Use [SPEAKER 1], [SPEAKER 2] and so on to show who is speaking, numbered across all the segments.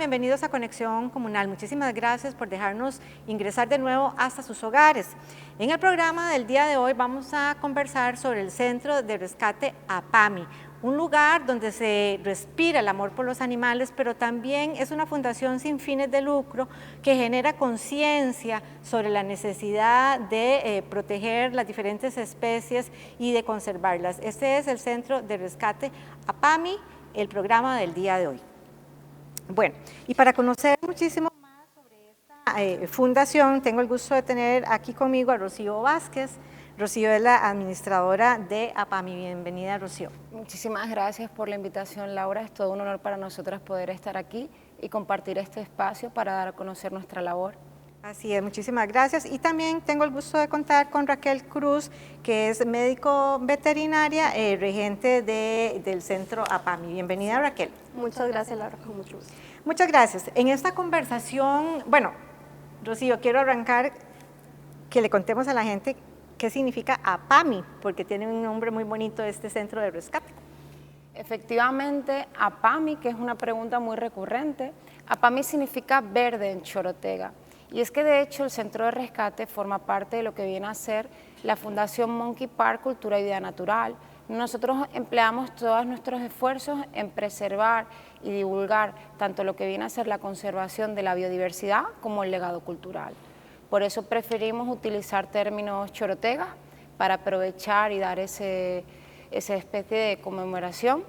[SPEAKER 1] bienvenidos a Conexión Comunal. Muchísimas gracias por dejarnos ingresar de nuevo hasta sus hogares. En el programa del día de hoy vamos a conversar sobre el Centro de Rescate APAMI, un lugar donde se respira el amor por los animales, pero también es una fundación sin fines de lucro que genera conciencia sobre la necesidad de proteger las diferentes especies y de conservarlas. Este es el Centro de Rescate APAMI, el programa del día de hoy. Bueno, y para conocer muchísimo más sobre esta fundación, tengo el gusto de tener aquí conmigo a Rocío Vázquez. Rocío es la administradora de APAMI. Bienvenida, Rocío.
[SPEAKER 2] Muchísimas gracias por la invitación, Laura. Es todo un honor para nosotras poder estar aquí y compartir este espacio para dar a conocer nuestra labor.
[SPEAKER 1] Así es, muchísimas gracias. Y también tengo el gusto de contar con Raquel Cruz, que es médico veterinaria, regente del centro APAMI. Bienvenida, Raquel.
[SPEAKER 3] Muchas gracias, Laura, con mucho gusto.
[SPEAKER 1] Muchas gracias. En esta conversación, bueno, Rocío, quiero arrancar que le contemos a la gente qué significa APAMI, porque tiene un nombre muy bonito este centro de rescate.
[SPEAKER 2] Efectivamente, APAMI, que es una pregunta muy recurrente, APAMI significa verde en chorotega. Y es que de hecho el Centro de Rescate forma parte de lo que viene a ser la Fundación Monkey Park Cultura y Vida Natural. Nosotros empleamos todos nuestros esfuerzos en preservar y divulgar tanto lo que viene a ser la conservación de la biodiversidad como el legado cultural. Por eso preferimos utilizar términos chorotega para aprovechar y dar esa especie de conmemoración.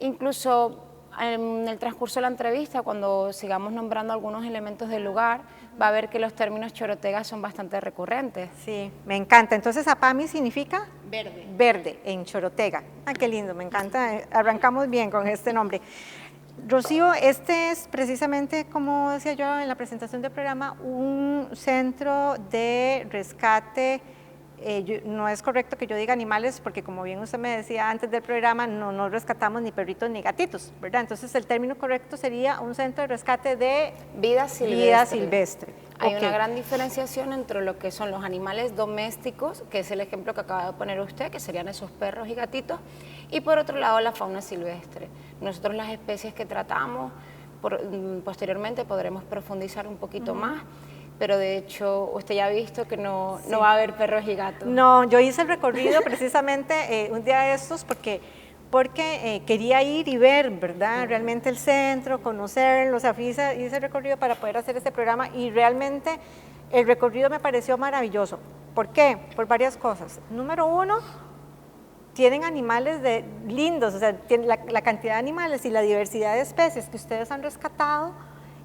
[SPEAKER 2] Incluso en el transcurso de la entrevista, cuando sigamos nombrando algunos elementos del lugar, va a ver que los términos chorotega son bastante recurrentes.
[SPEAKER 1] Sí, me encanta. Entonces, APAMI significa
[SPEAKER 2] verde.
[SPEAKER 1] Verde en chorotega. Ah, qué lindo, me encanta. Arrancamos bien con este nombre. Rocío, este es precisamente, como decía yo en la presentación del programa, un centro de rescate. No es correcto que yo diga animales, porque como bien usted me decía antes del programa, no rescatamos ni perritos ni gatitos, ¿verdad? Entonces el término correcto sería un centro de rescate de
[SPEAKER 2] vida silvestre.
[SPEAKER 1] Vida silvestre.
[SPEAKER 2] Hay una gran diferenciación entre lo que son los animales domésticos, que es el ejemplo que acaba de poner usted, que serían esos perros y gatitos, y por otro lado la fauna silvestre. Nosotros las especies que tratamos, posteriormente podremos profundizar un poquito más, pero de hecho usted ya ha visto que no va a haber perros y gatos.
[SPEAKER 1] No, yo hice el recorrido precisamente un día de estos porque quería ir y ver, ¿verdad? Realmente el centro, conocerlo, o sea, hice el recorrido para poder hacer este programa y realmente el recorrido me pareció maravilloso. ¿Por qué? Por varias cosas. Número uno, tienen animales lindos, o sea, la cantidad de animales y la diversidad de especies que ustedes han rescatado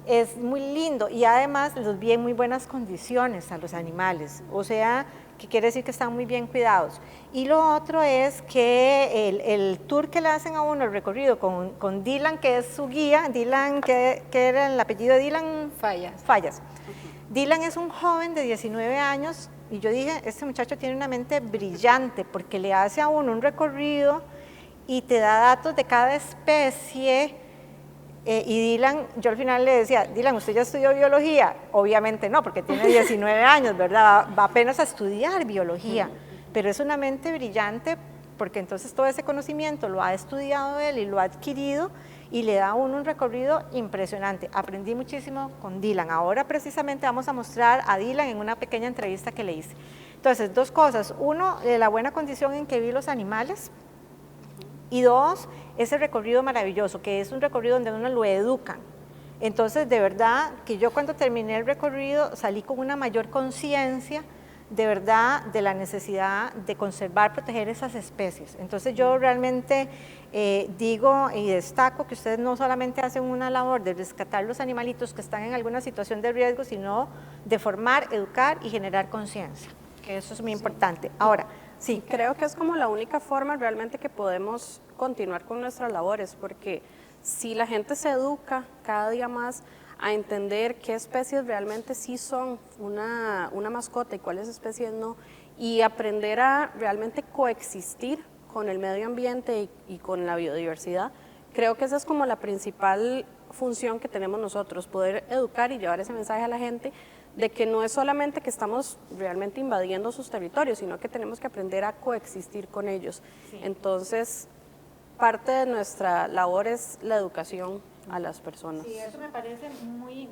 [SPEAKER 1] es muy lindo y además los vi en muy buenas condiciones a los animales, o sea, que quiere decir que están muy bien cuidados. Y lo otro es que el tour que le hacen a uno, el recorrido con Dylan, que es su guía, Dylan, que era el apellido de Dylan? Fallas. Dylan es un joven de 19 años y yo dije, este muchacho tiene una mente brillante porque le hace a uno un recorrido y te da datos de cada especie. Y Dylan, yo al final le decía, Dylan, ¿usted ya estudió biología? Obviamente no, porque tiene 19 años, ¿verdad? Va apenas a estudiar biología, pero es una mente brillante porque entonces todo ese conocimiento lo ha estudiado él y lo ha adquirido y le da a uno un recorrido impresionante. Aprendí muchísimo con Dylan. Ahora precisamente vamos a mostrar a Dylan en una pequeña entrevista que le hice. Entonces, dos cosas. Uno, la buena condición en que vi los animales. Y dos, ese recorrido maravilloso, que es un recorrido donde uno lo educan. Entonces, de verdad, que yo cuando terminé el recorrido salí con una mayor conciencia, de verdad, de la necesidad de conservar, proteger esas especies. Entonces, yo realmente digo y destaco que ustedes no solamente hacen una labor de rescatar los animalitos que están en alguna situación de riesgo, sino de formar, educar y generar conciencia, que eso es muy importante. Ahora, sí.
[SPEAKER 3] Creo que es como la única forma realmente que podemos continuar con nuestras labores, porque si la gente se educa cada día más a entender qué especies realmente sí son una mascota y cuáles especies no, y aprender a realmente coexistir con el medio ambiente y con la biodiversidad, creo que esa es como la principal función que tenemos nosotros, poder educar y llevar ese mensaje a la gente de que no es solamente que estamos realmente invadiendo sus territorios, sino que tenemos que aprender a coexistir con ellos. Sí. Entonces, parte de nuestra labor es la educación a las personas.
[SPEAKER 1] Sí, eso me parece muy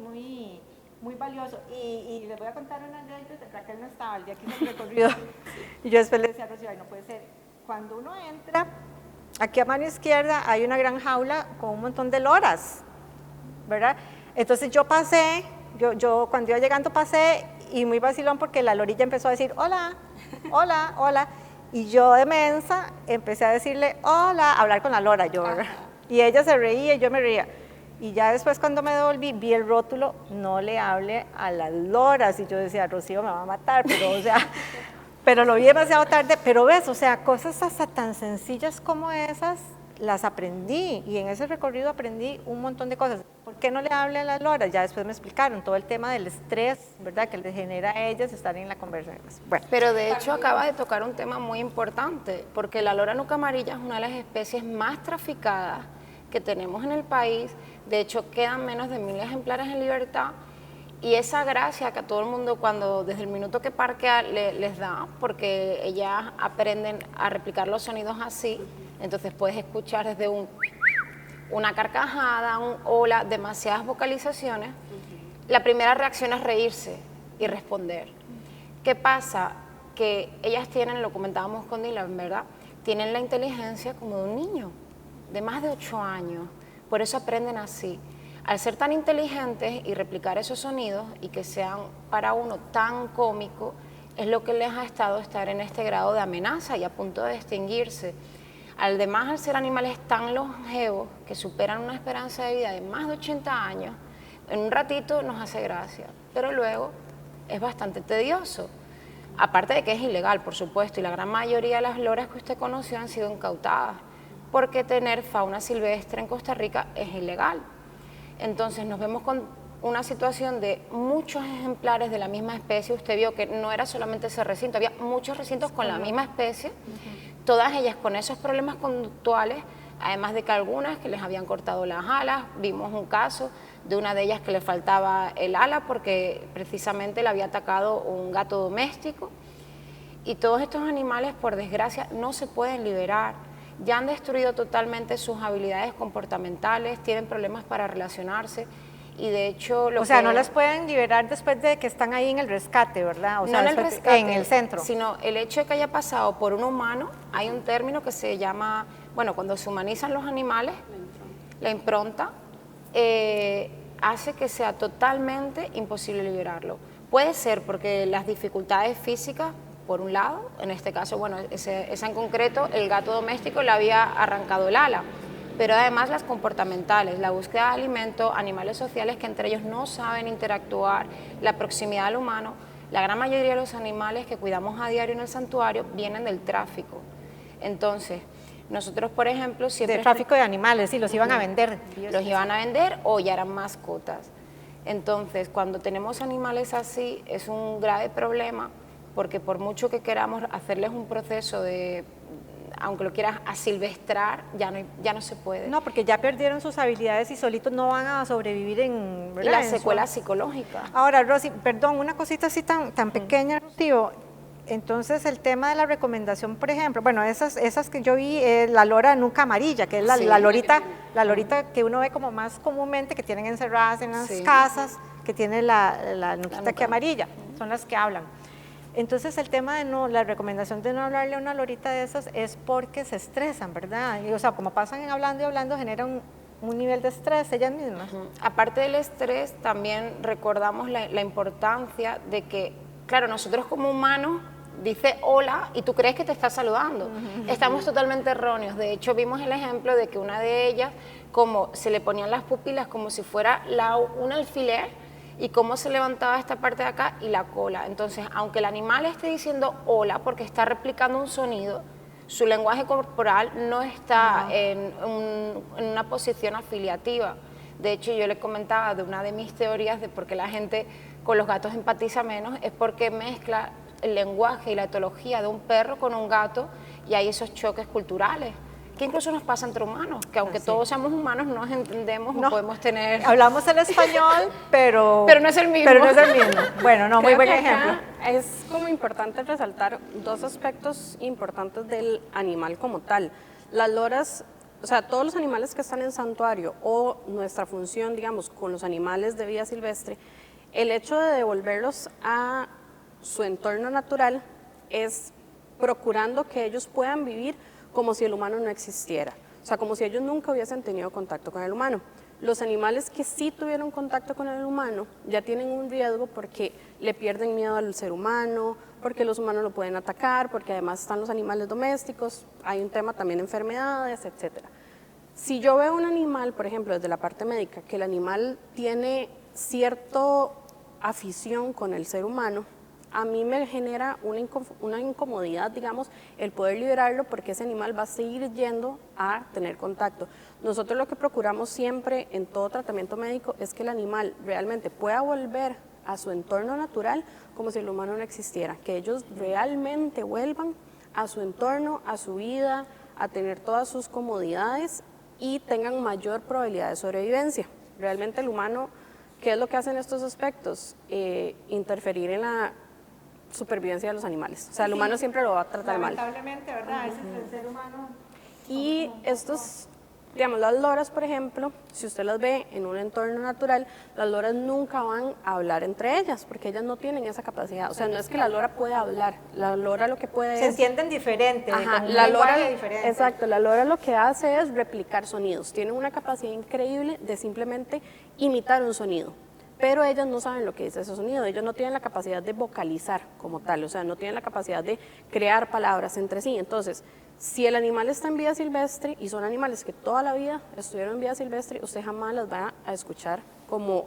[SPEAKER 1] valioso. Y les voy a contar una anécdota. Raquel no estaba, el día que hice el recorrido. Y yo después le decía a Rocío, ay, no puede ser. Cuando uno entra, aquí a mano izquierda hay una gran jaula con un montón de loras, ¿verdad? Entonces yo pasé, yo cuando iba llegando pasé, y muy vacilón porque la lorilla empezó a decir, hola, hola, hola. Y yo de mensa empecé a decirle, hola, a hablar con la lora, yo, ¿verdad? Y ella se reía y yo me reía. Y ya después cuando me devolví, vi el rótulo, no le hable a las loras. Y yo decía, Rocío me va a matar, pero o sea, pero lo vi demasiado tarde. Pero ves, o sea, cosas hasta tan sencillas como esas, las aprendí. Y en ese recorrido aprendí un montón de cosas. ¿Por qué no le hable a las loras? Ya después me explicaron todo el tema del estrés, ¿verdad? Que les genera a ellas estar en la conversación. Bueno.
[SPEAKER 2] Pero de hecho acaba de tocar un tema muy importante, porque la lora nuca amarilla es una de las especies más traficadas que tenemos en el país. De hecho, quedan menos de 1000 ejemplares en libertad, y esa gracia que a todo el mundo cuando desde el minuto que parquea les da, porque ellas aprenden a replicar los sonidos así, entonces puedes escuchar desde una carcajada, un hola, demasiadas vocalizaciones. La primera reacción es reírse y responder. ¿Qué pasa? Que ellas tienen, lo comentábamos con Dylan, ¿verdad? Tienen la inteligencia como de un niño, de más de 8 años. Por eso aprenden así. Al ser tan inteligentes y replicar esos sonidos y que sean para uno tan cómicos, es lo que les ha estado estar en este grado de amenaza y a punto de extinguirse. Además, al ser animales tan longevos que superan una esperanza de vida de más de 80 años, en un ratito nos hace gracia, pero luego es bastante tedioso. Aparte de que es ilegal, por supuesto, y la gran mayoría de las loras que usted conoció han sido incautadas, porque tener fauna silvestre en Costa Rica es ilegal. Entonces nos vemos con una situación de muchos ejemplares de la misma especie. Usted vio que no era solamente ese recinto, había muchos recintos con la misma especie, todas ellas con esos problemas conductuales, además de que algunas que les habían cortado las alas. Vimos un caso de una de ellas que le faltaba el ala porque precisamente le había atacado un gato doméstico. Y todos estos animales, por desgracia, no se pueden liberar. Ya han destruido totalmente sus habilidades comportamentales, tienen problemas para relacionarse y de hecho...
[SPEAKER 1] O sea, no las pueden liberar después de que están ahí en el rescate, ¿verdad? O sea,
[SPEAKER 2] no en el rescate,
[SPEAKER 1] en el centro.
[SPEAKER 2] Sino el hecho de que haya pasado por un humano. Hay un término que se llama, bueno, cuando se humanizan los animales, la impronta, hace que sea totalmente imposible liberarlo. Puede ser porque las dificultades físicas, por un lado, en este caso, bueno, esa en concreto, el gato doméstico le había arrancado el ala, pero además las comportamentales, la búsqueda de alimento, animales sociales que entre ellos no saben interactuar, la proximidad al humano. La gran mayoría de los animales que cuidamos a diario en el santuario vienen del tráfico. Entonces, nosotros, por ejemplo, siempre...
[SPEAKER 1] De tráfico de animales, sí, los iban a vender.
[SPEAKER 2] Los iban a vender o ya eran mascotas. Entonces, cuando tenemos animales así, es un grave problema, porque por mucho que queramos hacerles un proceso de, aunque lo quieras asilvestrar, ya no se puede.
[SPEAKER 1] No, porque ya perdieron sus habilidades y solitos no van a sobrevivir en...
[SPEAKER 2] ¿verdad? Y la secuela psicológica.
[SPEAKER 1] Ahora, Rosy, perdón, una cosita así tan pequeña, Rocío. Entonces, el tema de la recomendación, por ejemplo, bueno, esas que yo vi, la lora nuca amarilla, que es la lorita que uno ve como más comúnmente, que tienen encerradas en las casas, que tiene la nuquita que amarilla, son las que hablan. Entonces el tema de la recomendación de no hablarle a una lorita de esas es porque se estresan, ¿verdad? Y, o sea, como pasan en hablando y hablando, generan un nivel de estrés ellas mismas.
[SPEAKER 2] Aparte del estrés, también recordamos la importancia de que, claro, nosotros como humanos, dice hola y tú crees que te está saludando. Estamos totalmente erróneos. De hecho, vimos el ejemplo de que una de ellas, como se le ponían las pupilas como si fuera un alfiler, y cómo se levantaba esta parte de acá y la cola. Entonces, aunque el animal esté diciendo hola porque está replicando un sonido, su lenguaje corporal no está en una posición afiliativa. De hecho, yo le comentaba de una de mis teorías de por qué la gente con los gatos empatiza menos, es porque mezcla el lenguaje y la etología de un perro con un gato y hay esos choques culturales, que incluso nos pasa entre humanos, que aunque todos seamos humanos, nos entendemos o podemos tener...
[SPEAKER 1] Hablamos el español, pero
[SPEAKER 2] no es el mismo.
[SPEAKER 1] Pero no es el mismo. Bueno, no, muy buen ejemplo.
[SPEAKER 3] Es como importante resaltar dos aspectos importantes del animal como tal. Las loras o sea, todos los animales que están en santuario o nuestra función, digamos, con los animales de vida silvestre, el hecho de devolverlos a su entorno natural es procurando que ellos puedan vivir como si el humano no existiera, o sea, como si ellos nunca hubiesen tenido contacto con el humano. Los animales que sí tuvieron contacto con el humano ya tienen un riesgo porque le pierden miedo al ser humano, porque los humanos lo pueden atacar, porque además están los animales domésticos, hay un tema también de enfermedades, etc. Si yo veo un animal, por ejemplo, desde la parte médica, que el animal tiene cierta afición con el ser humano, a mí me genera una incomodidad, digamos, el poder liberarlo porque ese animal va a seguir yendo a tener contacto. Nosotros lo que procuramos siempre en todo tratamiento médico es que el animal realmente pueda volver a su entorno natural como si el humano no existiera, que ellos realmente vuelvan a su entorno, a su vida, a tener todas sus comodidades y tengan mayor probabilidad de sobrevivencia. Realmente el humano, ¿qué es lo que hace en estos aspectos? Interferir en la supervivencia de los animales. O sea, el humano siempre lo va a tratar mal.
[SPEAKER 1] Lamentablemente, ¿verdad? Ese es el ser humano.
[SPEAKER 3] Y estos, digamos, las loras, por ejemplo, si usted las ve en un entorno natural, las loras nunca van a hablar entre ellas, porque ellas no tienen esa capacidad. O sea, no es que la lora pueda hablar, la lora lo que puede
[SPEAKER 1] Se entienden diferente,
[SPEAKER 3] Ajá,
[SPEAKER 1] con un
[SPEAKER 3] la lora,
[SPEAKER 1] lenguaje diferente.
[SPEAKER 3] exacto, la lora lo que hace es replicar sonidos. Tiene una capacidad increíble de simplemente imitar un sonido. Pero ellas no saben lo que dice ese sonido, ellos no tienen la capacidad de vocalizar como tal, o sea, no tienen la capacidad de crear palabras entre sí. Entonces, si el animal está en vida silvestre y son animales que toda la vida estuvieron en vida silvestre, usted jamás las va a escuchar como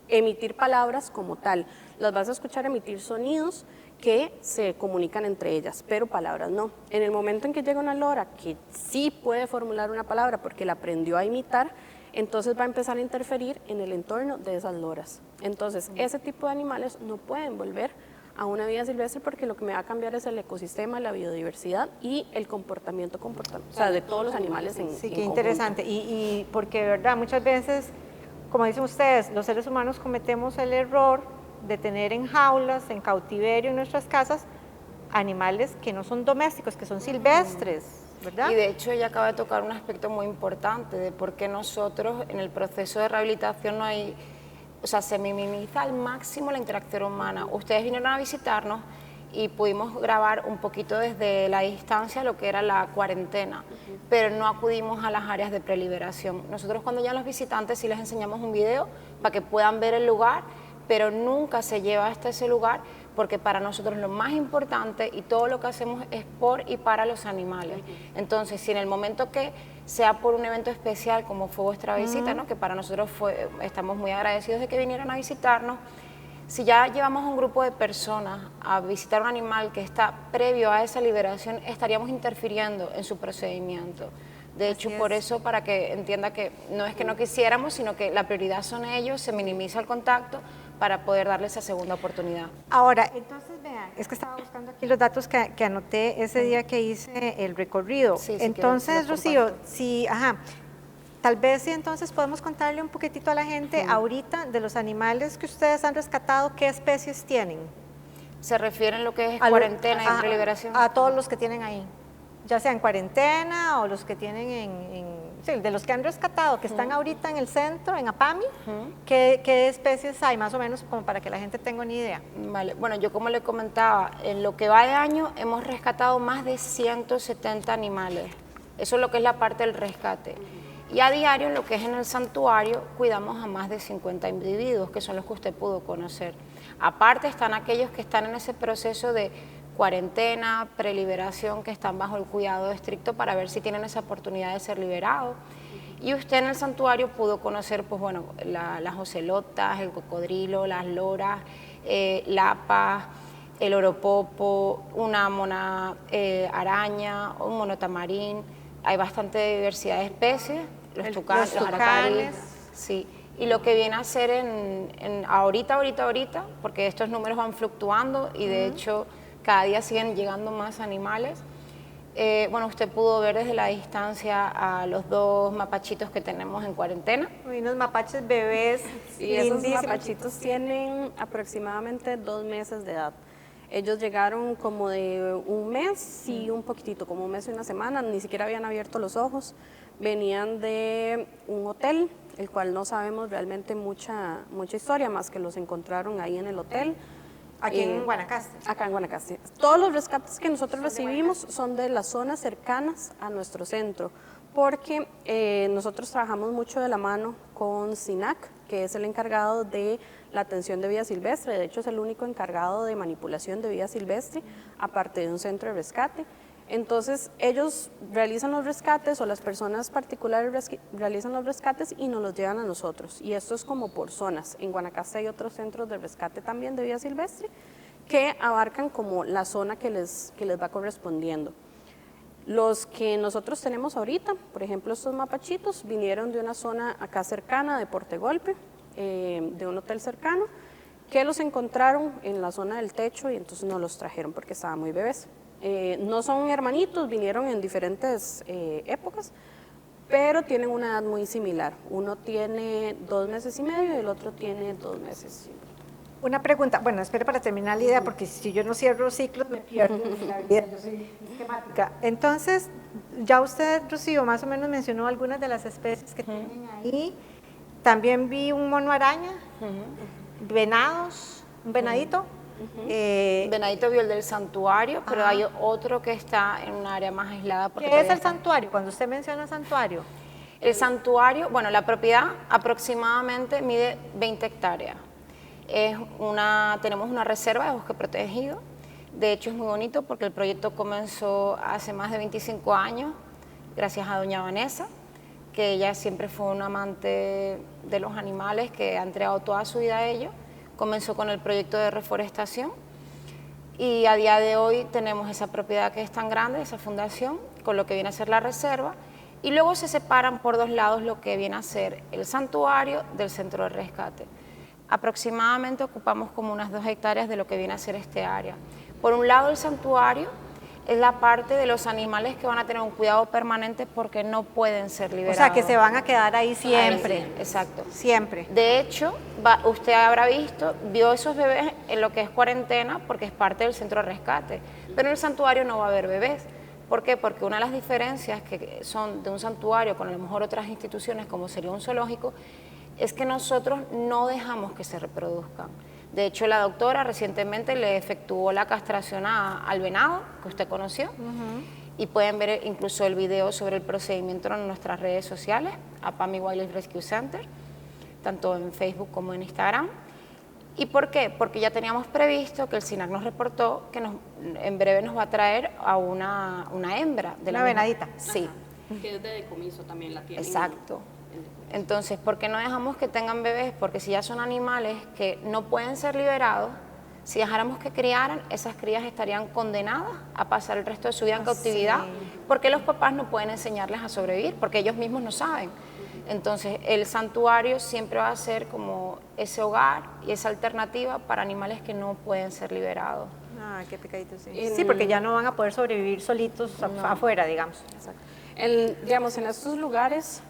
[SPEAKER 3] emitir palabras como tal, las vas a escuchar emitir sonidos que se comunican entre ellas, pero palabras no. En el momento en que llega una lora que sí puede formular una palabra porque la aprendió a imitar, entonces va a empezar a interferir en el entorno de esas loras. Entonces, ese tipo de animales no pueden volver a una vida silvestre porque lo que me va a cambiar es el ecosistema, la biodiversidad y el comportamiento o sea, de todos los animales en
[SPEAKER 1] Sí, qué
[SPEAKER 3] conjunto.
[SPEAKER 1] interesante. Y porque, de verdad, muchas veces, como dicen ustedes, los seres humanos cometemos el error de tener en jaulas, en cautiverio en nuestras casas, animales que no son domésticos, que son silvestres, ¿verdad?
[SPEAKER 2] Y de hecho ella acaba de tocar un aspecto muy importante de por qué nosotros en el proceso de rehabilitación no hay, o sea, se minimiza al máximo la interacción humana. Ustedes vinieron a visitarnos y pudimos grabar un poquito desde la distancia lo que era la cuarentena, pero no acudimos a las áreas de preliberación. Nosotros cuando ya los visitantes sí les enseñamos un video para que puedan ver el lugar, pero nunca se lleva hasta ese lugar porque para nosotros lo más importante y todo lo que hacemos es por y para los animales. Entonces, si en el momento que sea por un evento especial como fue vuestra visita, ¿no? Que para nosotros estamos muy agradecidos de que vinieran a visitarnos, si ya llevamos un grupo de personas a visitar un animal que está previo a esa liberación, estaríamos interfiriendo en su procedimiento. De hecho, por eso, para que entienda que no es que no quisiéramos, sino que la prioridad son ellos, se minimiza el contacto para poder darles esa segunda oportunidad.
[SPEAKER 1] Ahora, entonces vean, es que estaba buscando aquí los datos que anoté ese día que hice el recorrido.
[SPEAKER 2] Sí, si
[SPEAKER 1] entonces,
[SPEAKER 2] quieres, los
[SPEAKER 1] Rocío,
[SPEAKER 2] comparto.
[SPEAKER 1] sí, tal vez sí, entonces podemos contarle un poquitito a la gente ahorita de los animales que ustedes han rescatado, ¿qué especies tienen?
[SPEAKER 2] ¿Se refieren a lo que es
[SPEAKER 1] A lo-
[SPEAKER 2] cuarentena y preliberación?
[SPEAKER 1] A todos los que tienen ahí, ya sea en cuarentena o los que tienen sí, de los que han rescatado, que están ahorita en el centro, en Apami, ¿qué especies hay más o menos como para que la gente tenga una idea?
[SPEAKER 2] Vale. Bueno, yo como le comentaba, en lo que va de año hemos rescatado más de 170 animales. Eso es lo que es la parte del rescate. Y a diario, en lo que es en el santuario, cuidamos a más de 50 individuos, que son los que usted pudo conocer. Aparte están aquellos que están en ese proceso de cuarentena, preliberación, que están bajo el cuidado estricto para ver si tienen esa oportunidad de ser liberados. Y usted en el santuario pudo conocer, pues bueno, las ocelotas, el cocodrilo, las loras, lapas, el oropopo, una mona araña, un mono tamarín. Hay bastante diversidad de especies, los tucanes, los aracaris. Sí. Y lo que viene a ser ahorita, porque estos números van fluctuando y de hecho cada día siguen llegando más animales. Bueno, usted pudo ver desde la distancia a los 2 mapachitos que tenemos en cuarentena.
[SPEAKER 1] Uy, unos mapaches bebés
[SPEAKER 3] Y esos
[SPEAKER 1] lindísimos.
[SPEAKER 3] mapachitos tienen aproximadamente 2 meses de edad. Ellos llegaron como de un mes y un poquitito, como un mes y una semana, ni siquiera habían abierto los ojos. Venían de un hotel, el cual no sabemos realmente mucha historia, más que los encontraron ahí en el hotel.
[SPEAKER 1] Aquí en Guanacaste.
[SPEAKER 3] Acá en Guanacaste. Todos los rescates que nosotros recibimos son de las zonas cercanas a nuestro centro, porque nosotros trabajamos mucho de la mano con SINAC, que es el encargado de la atención de vida silvestre. De hecho, es el único encargado de manipulación de vida silvestre, aparte de un centro de rescate. Entonces, ellos realizan los rescates, o las personas particulares realizan los rescates y nos los llevan a nosotros. Y esto es como por zonas. En Guanacaste hay otros centros de rescate también de vida silvestre que abarcan como la zona que les va correspondiendo. Los que nosotros tenemos ahorita, por ejemplo, estos mapachitos, vinieron de una zona acá cercana, de Portegolpe, de un hotel cercano, que los encontraron en la zona del techo y entonces nos los trajeron porque estaban muy bebés. No son hermanitos, vinieron en diferentes épocas, pero tienen una edad muy similar. Uno tiene 2 meses y medio y el otro tiene 2 meses.
[SPEAKER 1] Una pregunta, bueno, espere para terminar la idea, porque si yo no cierro ciclos me pierdo la vida, yo soy sistemática. Entonces, ya usted, Rocío, más o menos mencionó algunas de las especies que tienen ahí. También vi un mono araña, venados, un venadito.
[SPEAKER 2] Venadito vio el del santuario, pero hay otro que está en un área más aislada.
[SPEAKER 1] ¿Qué es el santuario? Cuando usted menciona santuario.
[SPEAKER 2] El santuario, bueno, la propiedad aproximadamente mide 20 hectáreas. Tenemos una reserva de bosque protegido. De hecho, es muy bonito porque el proyecto comenzó hace más de 25 años, gracias a doña Vanessa, que ella siempre fue una amante de los animales, que ha entregado toda su vida a ellos. Comenzó con el proyecto de reforestación y a día de hoy tenemos esa propiedad que es tan grande, esa fundación, con lo que viene a ser la reserva, y luego se separan por 2 lados lo que viene a ser el santuario del centro de rescate. Aproximadamente ocupamos como unas 2 hectáreas de lo que viene a ser este área. Por un lado, el santuario es la parte de los animales que van a tener un cuidado permanente porque no pueden ser liberados.
[SPEAKER 1] O sea, que se van a quedar ahí siempre.
[SPEAKER 2] Ahí, exacto.
[SPEAKER 1] Siempre.
[SPEAKER 2] De hecho, usted habrá vio esos bebés en lo que es cuarentena porque es parte del centro de rescate, pero en el santuario no va a haber bebés. ¿Por qué? Porque una de las diferencias que son de un santuario con a lo mejor otras instituciones como sería un zoológico es que nosotros no dejamos que se reproduzcan. De hecho, la doctora recientemente le efectuó la castración al venado, que usted conoció, y pueden ver incluso el video sobre el procedimiento en nuestras redes sociales, APAMI Wildlife Rescue Center, tanto en Facebook como en Instagram. ¿Y por qué? Porque ya teníamos previsto que el SINAC nos reportó que en breve nos va a traer a una hembra. De
[SPEAKER 1] una venadita.
[SPEAKER 2] Sí.
[SPEAKER 3] Que es de decomiso también la tienen.
[SPEAKER 2] Exacto. Entonces, ¿por qué no dejamos que tengan bebés? Porque si ya son animales que no pueden ser liberados, si dejáramos que criaran, esas crías estarían condenadas a pasar el resto de su vida en cautividad, porque los papás no pueden enseñarles a sobrevivir, porque ellos mismos no saben. Entonces, el santuario siempre va a ser como ese hogar y esa alternativa para animales que no pueden ser liberados.
[SPEAKER 1] Ah, qué pecadito, sí. Sí, porque ya no van a poder sobrevivir solitos afuera, digamos.
[SPEAKER 3] Exacto. Digamos, en estos lugares,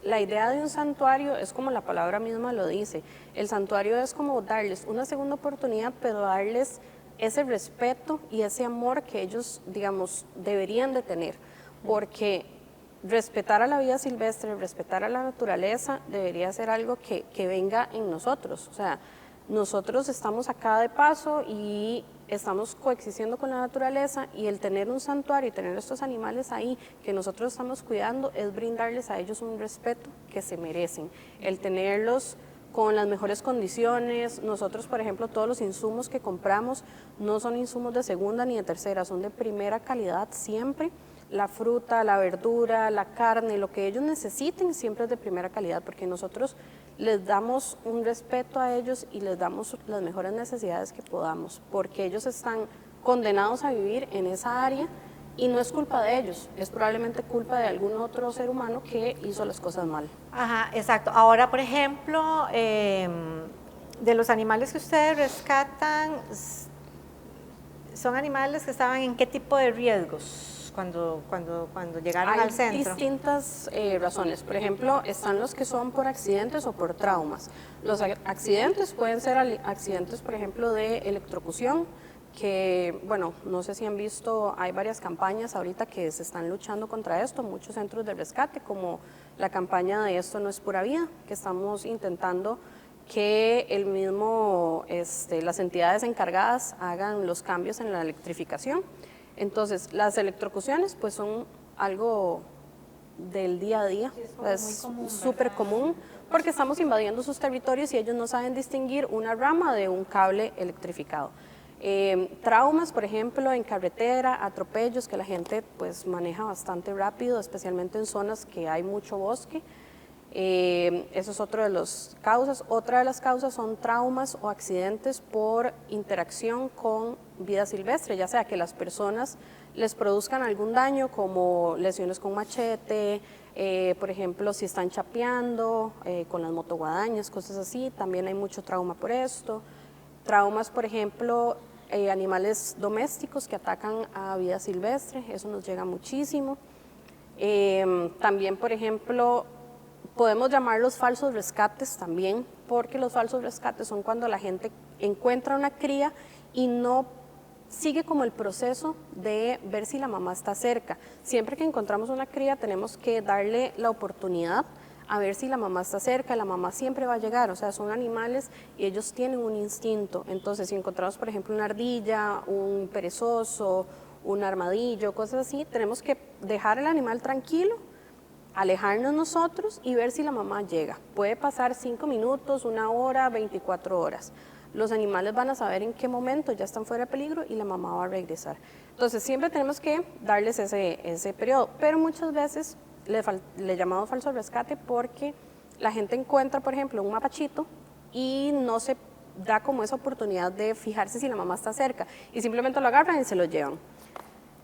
[SPEAKER 3] la idea de un santuario es como la palabra misma lo dice. El santuario es como darles una segunda oportunidad, pero darles ese respeto y ese amor que ellos, digamos, deberían de tener. Porque respetar a la vida silvestre, respetar a la naturaleza, debería ser algo que venga en nosotros. O sea, nosotros estamos acá de paso y estamos coexistiendo con la naturaleza, y el tener un santuario y tener estos animales ahí que nosotros estamos cuidando es brindarles a ellos un respeto que se merecen. El tenerlos con las mejores condiciones. Nosotros, por ejemplo, todos los insumos que compramos no son insumos de segunda ni de tercera, son de primera calidad siempre. La fruta, la verdura, la carne, lo que ellos necesiten siempre es de primera calidad, porque nosotros les damos un respeto a ellos y les damos las mejores necesidades que podamos, porque ellos están condenados a vivir en esa área y no es culpa de ellos, es probablemente culpa de algún otro ser humano que hizo las cosas mal.
[SPEAKER 1] Ajá, exacto. Ahora, por ejemplo, de los animales que ustedes rescatan, ¿son animales que estaban en qué tipo de riesgos cuando llegaron
[SPEAKER 3] Hay
[SPEAKER 1] al centro?
[SPEAKER 3] distintas razones. Por ejemplo, están los que son por accidentes o por traumas. Los accidentes pueden ser accidentes, por ejemplo, de electrocución, que, bueno, no sé si han visto, hay varias campañas ahorita que se están luchando contra esto, muchos centros de rescate, como la campaña de Esto no es pura vida, que estamos intentando que las entidades encargadas hagan los cambios en la electrificación. Entonces, las electrocuciones pues son algo del día a día, es súper común porque estamos invadiendo sus territorios y ellos no saben distinguir una rama de un cable electrificado. Traumas, por ejemplo, en carretera, atropellos que la gente pues maneja bastante rápido, especialmente en zonas que hay mucho bosque. Eso es otra de las causas. Otra de las causas son traumas o accidentes por interacción con vida silvestre, ya sea que las personas les produzcan algún daño como lesiones con machete, por ejemplo, si están chapeando con las motoguadañas, cosas así, también hay mucho trauma por esto. Traumas, por ejemplo, animales domésticos que atacan a vida silvestre, eso nos llega muchísimo. También, por ejemplo, podemos llamarlos falsos rescates también, porque los falsos rescates son cuando la gente encuentra una cría y no sigue como el proceso de ver si la mamá está cerca. Siempre que encontramos una cría tenemos que darle la oportunidad a ver si la mamá está cerca, la mamá siempre va a llegar, o sea, son animales y ellos tienen un instinto. Entonces, si encontramos, por ejemplo, una ardilla, un perezoso, un armadillo, cosas así, tenemos que dejar el animal tranquilo, alejarnos nosotros y ver si la mamá llega. Puede pasar 5 minutos, 1 hora, 24 horas. Los animales van a saber en qué momento ya están fuera de peligro y la mamá va a regresar. Entonces, siempre tenemos que darles ese periodo, pero muchas veces le llamamos falso rescate porque la gente encuentra, por ejemplo, un mapachito y no se da como esa oportunidad de fijarse si la mamá está cerca y simplemente lo agarran y se lo llevan.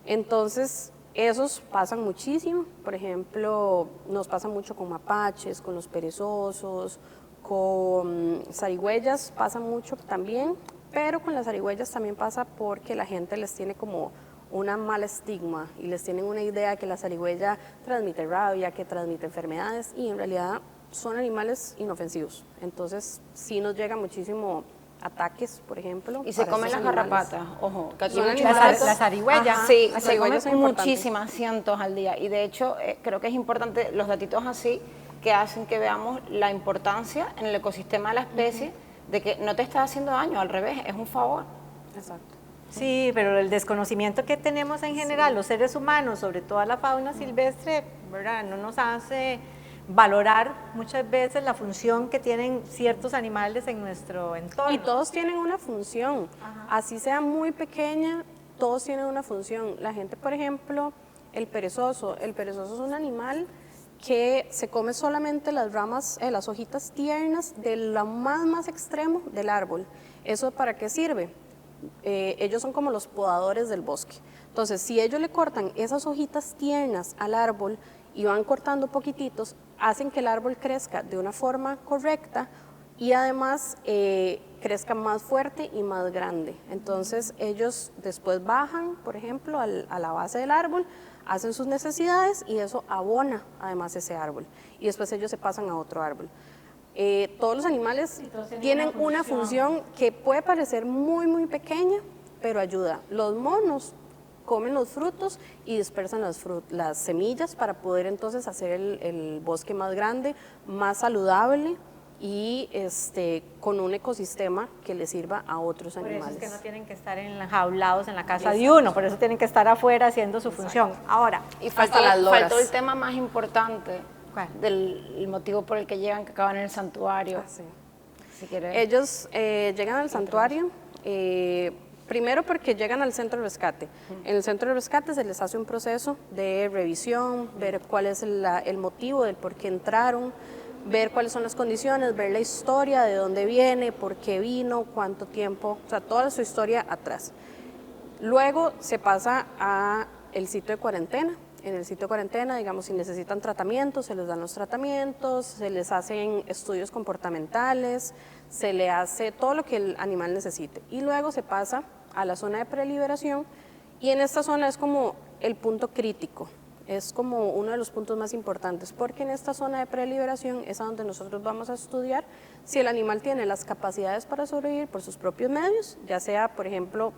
[SPEAKER 3] Entonces, esos pasan muchísimo. Por ejemplo, nos pasa mucho con mapaches, con los perezosos, con zarigüeyas pasa mucho también, pero con las zarigüeyas también pasa porque la gente les tiene como una mala estigma y les tienen una idea que la zarigüeya transmite rabia, que transmite enfermedades y en realidad son animales inofensivos. Entonces sí nos llega muchísimo ataques, por ejemplo.
[SPEAKER 2] Y se comen las garrapatas, ojo, que aquí
[SPEAKER 1] las zarigüeyas.
[SPEAKER 2] Sí,
[SPEAKER 3] Las
[SPEAKER 2] se
[SPEAKER 3] zarigüeyas
[SPEAKER 2] comen
[SPEAKER 3] son importantes.
[SPEAKER 2] muchísimas, cientos al día. Y de hecho, creo que es importante los datitos así que hacen que veamos la importancia en el ecosistema de la especie de que no te está haciendo daño, al revés, es un favor.
[SPEAKER 3] Exacto.
[SPEAKER 1] Sí, pero el desconocimiento que tenemos en general, los seres humanos, sobre toda la fauna silvestre, ¿verdad? No nos hace valorar muchas veces la función que tienen ciertos animales en nuestro entorno.
[SPEAKER 3] Y todos tienen una función, así sea muy pequeña, todos tienen una función. La gente, por ejemplo, el perezoso es un animal que se come solamente las ramas, las hojitas tiernas de lo más extremo del árbol. ¿Eso para qué sirve? Ellos son como los podadores del bosque. Entonces, si ellos le cortan esas hojitas tiernas al árbol y van cortando poquititos, hacen que el árbol crezca de una forma correcta y además crezca más fuerte y más grande. Entonces, ellos después bajan, por ejemplo, a la base del árbol, hacen sus necesidades y eso abona además ese árbol. Y después ellos se pasan a otro árbol. Todos los animales tienen una función que puede parecer muy pequeña, pero ayuda. Los monos comen los frutos y dispersan las semillas para poder entonces hacer el bosque más grande, más saludable y con un ecosistema que le sirva a otros animales.
[SPEAKER 1] Por eso es que no tienen que estar enjaulados en la casa de uno, por eso tienen que estar afuera haciendo su función. Ahora,
[SPEAKER 2] Y
[SPEAKER 3] Hasta las loras.
[SPEAKER 2] faltó el tema más importante
[SPEAKER 1] ¿cuál?
[SPEAKER 2] del motivo por el que llegan, que acaban en el santuario.
[SPEAKER 3] Sí.
[SPEAKER 2] Si quieres.
[SPEAKER 3] Ellos llegan al santuario, primero porque llegan al centro de rescate. En el centro de rescate se les hace un proceso de revisión, ver cuál es el motivo del por qué entraron, ver cuáles son las condiciones, ver la historia, de dónde viene, por qué vino, cuánto tiempo, o sea, toda su historia atrás. Luego se pasa a el sitio de cuarentena. En el sitio de cuarentena, digamos, si necesitan tratamientos, se les dan los tratamientos, se les hacen estudios comportamentales, se le hace todo lo que el animal necesite. Y luego se pasa a la zona de preliberación y en esta zona es como el punto crítico. Es como uno de los puntos más importantes, porque en esta zona de preliberación es a donde nosotros vamos a estudiar si el animal tiene las capacidades para sobrevivir por sus propios medios, ya sea, por ejemplo,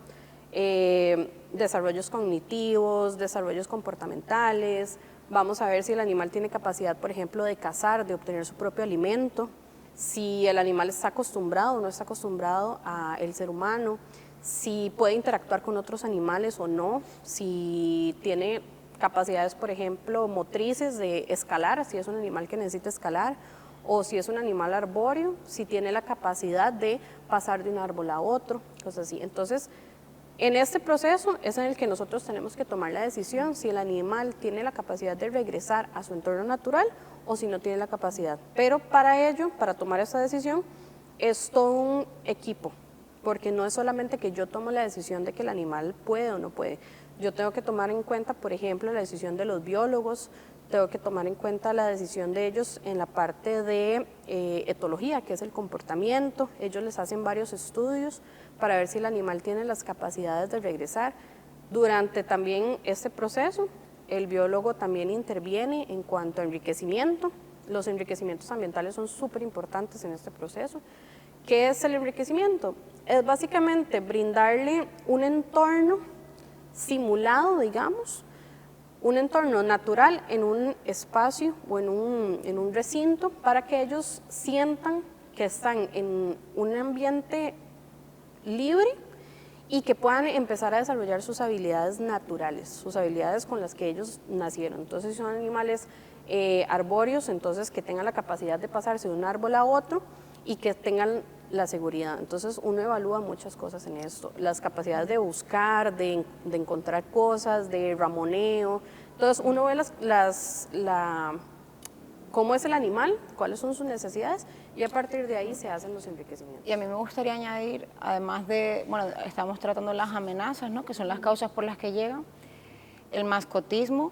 [SPEAKER 3] desarrollos cognitivos, desarrollos comportamentales. Vamos a ver si el animal tiene capacidad, por ejemplo, de cazar, de obtener su propio alimento, si el animal está acostumbrado o no está acostumbrado al ser humano, si puede interactuar con otros animales o no, si tiene capacidades, por ejemplo, motrices de escalar, si es un animal que necesita escalar, o si es un animal arbóreo, si tiene la capacidad de pasar de un árbol a otro, cosas así. Entonces, en este proceso es en el que nosotros tenemos que tomar la decisión si el animal tiene la capacidad de regresar a su entorno natural o si no tiene la capacidad. Pero para ello, para tomar esta decisión, es todo un equipo, porque no es solamente que yo tomo la decisión de que el animal puede o no puede. Yo tengo que tomar en cuenta, por ejemplo, la decisión de los biólogos, tengo que tomar en cuenta la decisión de ellos en la parte de etología, que es el comportamiento. Ellos les hacen varios estudios para ver si el animal tiene las capacidades de regresar. Durante también este proceso, el biólogo también interviene en cuanto a enriquecimiento. Los enriquecimientos ambientales son súper importantes en este proceso. ¿Qué es el enriquecimiento? Es básicamente brindarle un entorno simulado, digamos, un entorno natural en un espacio o en un recinto para que ellos sientan que están en un ambiente libre y que puedan empezar a desarrollar sus habilidades naturales, sus habilidades con las que ellos nacieron. Entonces, si son animales arbóreos, entonces que tengan la capacidad de pasarse de un árbol a otro y que tengan la seguridad. Entonces uno evalúa muchas cosas en esto, las capacidades de buscar, de encontrar cosas, de ramoneo. Entonces uno ve cómo es el animal, cuáles son sus necesidades y a partir de ahí se hacen los enriquecimientos.
[SPEAKER 2] Y a mí me gustaría añadir, además de, bueno, estamos tratando las amenazas, ¿no?, que son las causas por las que llegan, el mascotismo,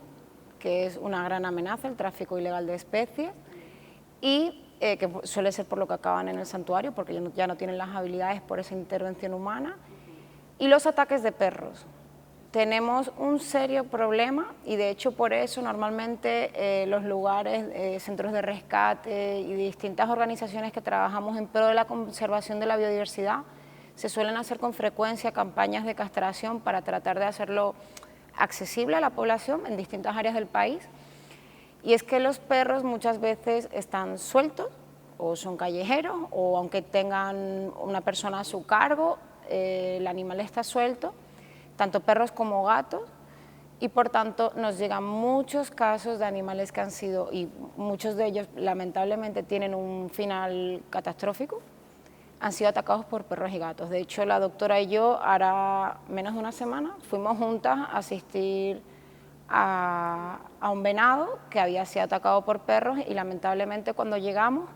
[SPEAKER 2] que es una gran amenaza, el tráfico ilegal de especies, y que suele ser por lo que acaban en el santuario, porque ya no tienen las habilidades por esa intervención humana, y los ataques de perros. Tenemos un serio problema y de hecho por eso normalmente los lugares, centros de rescate y distintas organizaciones que trabajamos en pro de la conservación de la biodiversidad, se suelen hacer con frecuencia campañas de castración para tratar de hacerlo accesible a la población en distintas áreas del país. Y es que los perros muchas veces están sueltos o son callejeros o aunque tengan una persona a su cargo, el animal está suelto, tanto perros como gatos, y por tanto nos llegan muchos casos de animales que han sido, y muchos de ellos lamentablemente tienen un final catastrófico, han sido atacados por perros y gatos. De hecho, la doctora y yo, hará menos de una semana, fuimos juntas a asistir a un venado que había sido atacado por perros y lamentablemente cuando llegamos,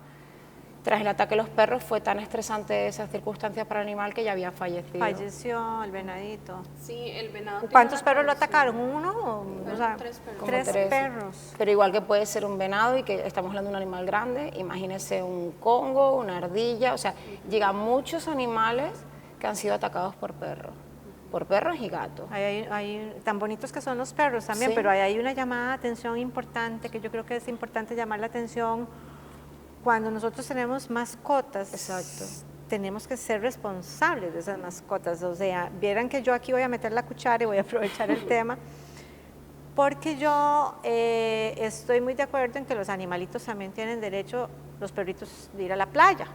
[SPEAKER 2] tras el ataque de los perros, fue tan estresante esas circunstancias para el animal que ya había fallecido.
[SPEAKER 1] Falleció el venadito.
[SPEAKER 3] Sí, el venado.
[SPEAKER 1] ¿Cuántos perros lo atacaron? ¿Uno? O sea,
[SPEAKER 3] tres perros.
[SPEAKER 1] Tres perros.
[SPEAKER 2] Pero igual que puede ser un venado y que estamos hablando de un animal grande, imagínese un congo, una ardilla, o sea, llegan muchos animales que han sido atacados por perros y gatos.
[SPEAKER 1] Hay tan bonitos que son los perros también,
[SPEAKER 2] Sí.
[SPEAKER 1] pero hay una llamada de atención importante, que yo creo que es importante llamar la atención cuando nosotros tenemos mascotas.
[SPEAKER 2] Exacto.
[SPEAKER 1] Tenemos que ser responsables de esas mascotas. O sea, vieran que yo aquí voy a meter la cuchara y voy a aprovechar el tema, porque yo estoy muy de acuerdo en que los animalitos también tienen derecho, los perritos, de ir a la playa,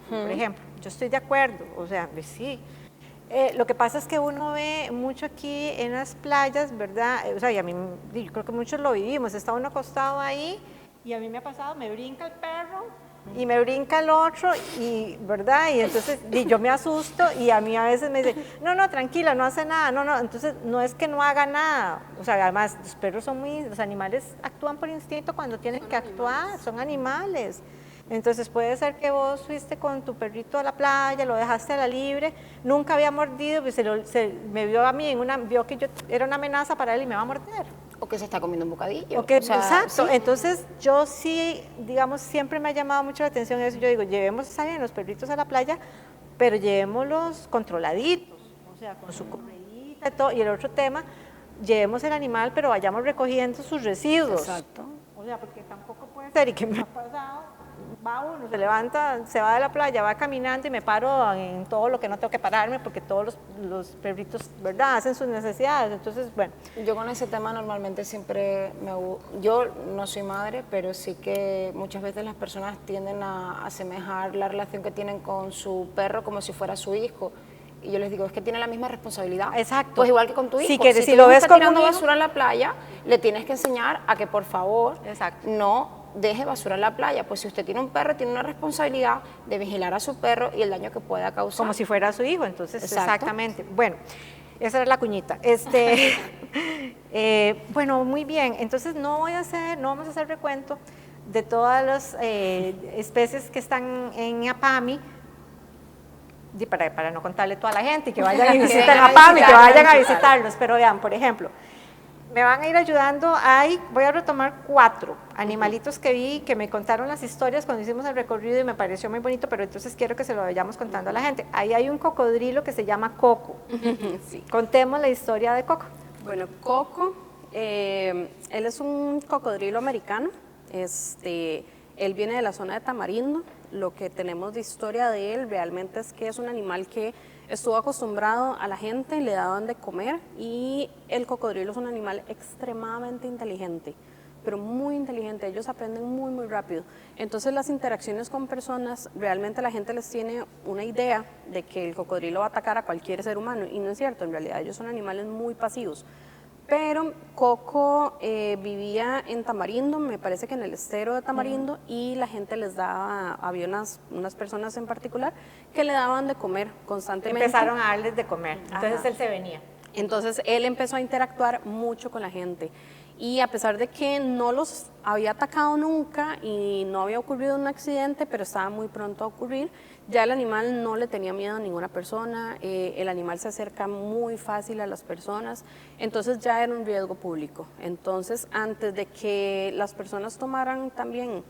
[SPEAKER 1] por ejemplo. Yo estoy de acuerdo, o sea, pues sí. Lo que pasa es que uno ve mucho aquí en las playas, ¿verdad? O sea, y a mí, yo creo que muchos lo vivimos, está uno acostado ahí y a mí me ha pasado, me brinca el perro y me brinca el otro, y, ¿verdad? Y entonces yo me asusto y a mí a veces me dicen, no, tranquila, no hace nada, no, entonces no es que no haga nada, o sea, además los perros los animales actúan por instinto cuando tienen que actuar, son animales. Entonces puede ser que vos fuiste con tu perrito a la playa, lo dejaste a la libre, nunca había mordido, pues me vio a mí, vio que yo era una amenaza para él y me va a morder.
[SPEAKER 2] O que se está comiendo un bocadillo.
[SPEAKER 1] Exacto,
[SPEAKER 2] sí.
[SPEAKER 1] Entonces yo sí, digamos, siempre me ha llamado mucho la atención eso. Yo digo, llevemos, está bien, los perritos a la playa, pero llevémoslos controladitos, o sea, con su correíta y todo. Y el otro tema, llevemos el animal, pero vayamos recogiendo sus residuos.
[SPEAKER 2] Exacto.
[SPEAKER 1] O sea, porque tampoco puede ser, y que me ha pasado, va uno, se levanta, se va de la playa, va caminando y me paro en todo lo que no tengo que pararme, porque todos los perritos, ¿verdad?, hacen sus necesidades. Entonces, bueno.
[SPEAKER 2] Yo con ese tema normalmente siempre yo no soy madre, pero sí que muchas veces las personas tienden a asemejar la relación que tienen con su perro como si fuera su hijo. Y yo les digo, es que tiene la misma responsabilidad.
[SPEAKER 1] Exacto.
[SPEAKER 2] Pues igual que con tu hijo.
[SPEAKER 1] Sí, que si
[SPEAKER 2] tu
[SPEAKER 1] lo
[SPEAKER 2] hijo
[SPEAKER 1] ves
[SPEAKER 2] está
[SPEAKER 1] como
[SPEAKER 2] tirando
[SPEAKER 1] un hijo,
[SPEAKER 2] basura en la playa, le tienes que enseñar a que por favor
[SPEAKER 1] exacto,
[SPEAKER 2] no deje basura en la playa. Pues si usted tiene un perro, tiene una responsabilidad de vigilar a su perro y el daño que pueda causar.
[SPEAKER 1] como si fuera su hijo, entonces,
[SPEAKER 2] Exacto.
[SPEAKER 1] exactamente. Bueno, esa era la cuñita. Bueno, muy bien, entonces no vamos a hacer recuento de todas las especies que están en APAMI, para no contarle toda la gente y que vayan y visiten APAMI, que vayan a visitarlos. Pero vean, por ejemplo, me van a ir ayudando, voy a retomar 4 animalitos que vi, que me contaron las historias cuando hicimos el recorrido y me pareció muy bonito, pero entonces quiero que se lo vayamos contando a la gente. Ahí hay un cocodrilo que se llama Coco.
[SPEAKER 3] Sí.
[SPEAKER 1] Contemos la historia de Coco.
[SPEAKER 3] Bueno, Coco, él es un cocodrilo americano, él viene de la zona de Tamarindo. Lo que tenemos de historia de él realmente es que es un animal que estuvo acostumbrado a la gente, le daban de comer, y el cocodrilo es un animal extremadamente inteligente, pero muy inteligente, ellos aprenden muy muy rápido. Entonces las interacciones con personas, realmente la gente les tiene una idea de que el cocodrilo va a atacar a cualquier ser humano, y no es cierto, en realidad ellos son animales muy pasivos. Pero Coco vivía en Tamarindo, me parece que en el estero de Tamarindo, y la gente les daba, había unas personas en particular que le daban de comer constantemente.
[SPEAKER 1] Empezaron a darles de comer, entonces
[SPEAKER 3] Ajá.
[SPEAKER 1] él se venía.
[SPEAKER 3] Entonces él empezó a interactuar mucho con la gente, y a pesar de que no los había atacado nunca y no había ocurrido un accidente, pero estaba muy pronto a ocurrir, ya el animal no le tenía miedo a ninguna persona, el animal se acerca muy fácil a las personas, entonces ya era un riesgo público. Entonces, antes de que las personas tomaran también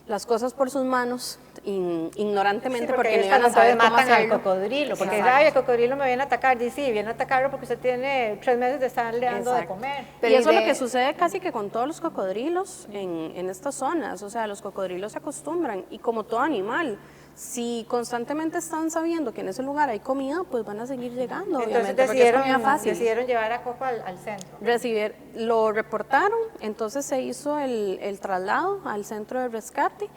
[SPEAKER 3] las cosas por sus manos, ignorantemente,
[SPEAKER 1] Sí,
[SPEAKER 3] porque no
[SPEAKER 1] ellos
[SPEAKER 3] iban a
[SPEAKER 1] cuando
[SPEAKER 3] saber cómo
[SPEAKER 1] matan al
[SPEAKER 3] hacerlo.
[SPEAKER 1] cocodrilo, porque
[SPEAKER 3] Exacto.
[SPEAKER 1] ay, el cocodrilo me viene a atacar, dice, sí, viene a atacarlo porque usted tiene 3 meses de estarle dando de
[SPEAKER 3] Exacto.
[SPEAKER 1] comer.
[SPEAKER 2] Pero
[SPEAKER 3] Y eso
[SPEAKER 2] y
[SPEAKER 3] es lo
[SPEAKER 2] de-
[SPEAKER 3] que sucede casi que con todos los cocodrilos en estas zonas, o sea, los cocodrilos se acostumbran, y como todo animal, si constantemente están sabiendo que en ese lugar hay comida, pues van a seguir llegando,
[SPEAKER 1] Entonces
[SPEAKER 3] obviamente, porque es comida fácil.
[SPEAKER 1] decidieron llevar a Coco al centro.
[SPEAKER 3] Lo reportaron, entonces se hizo el traslado al centro de rescate,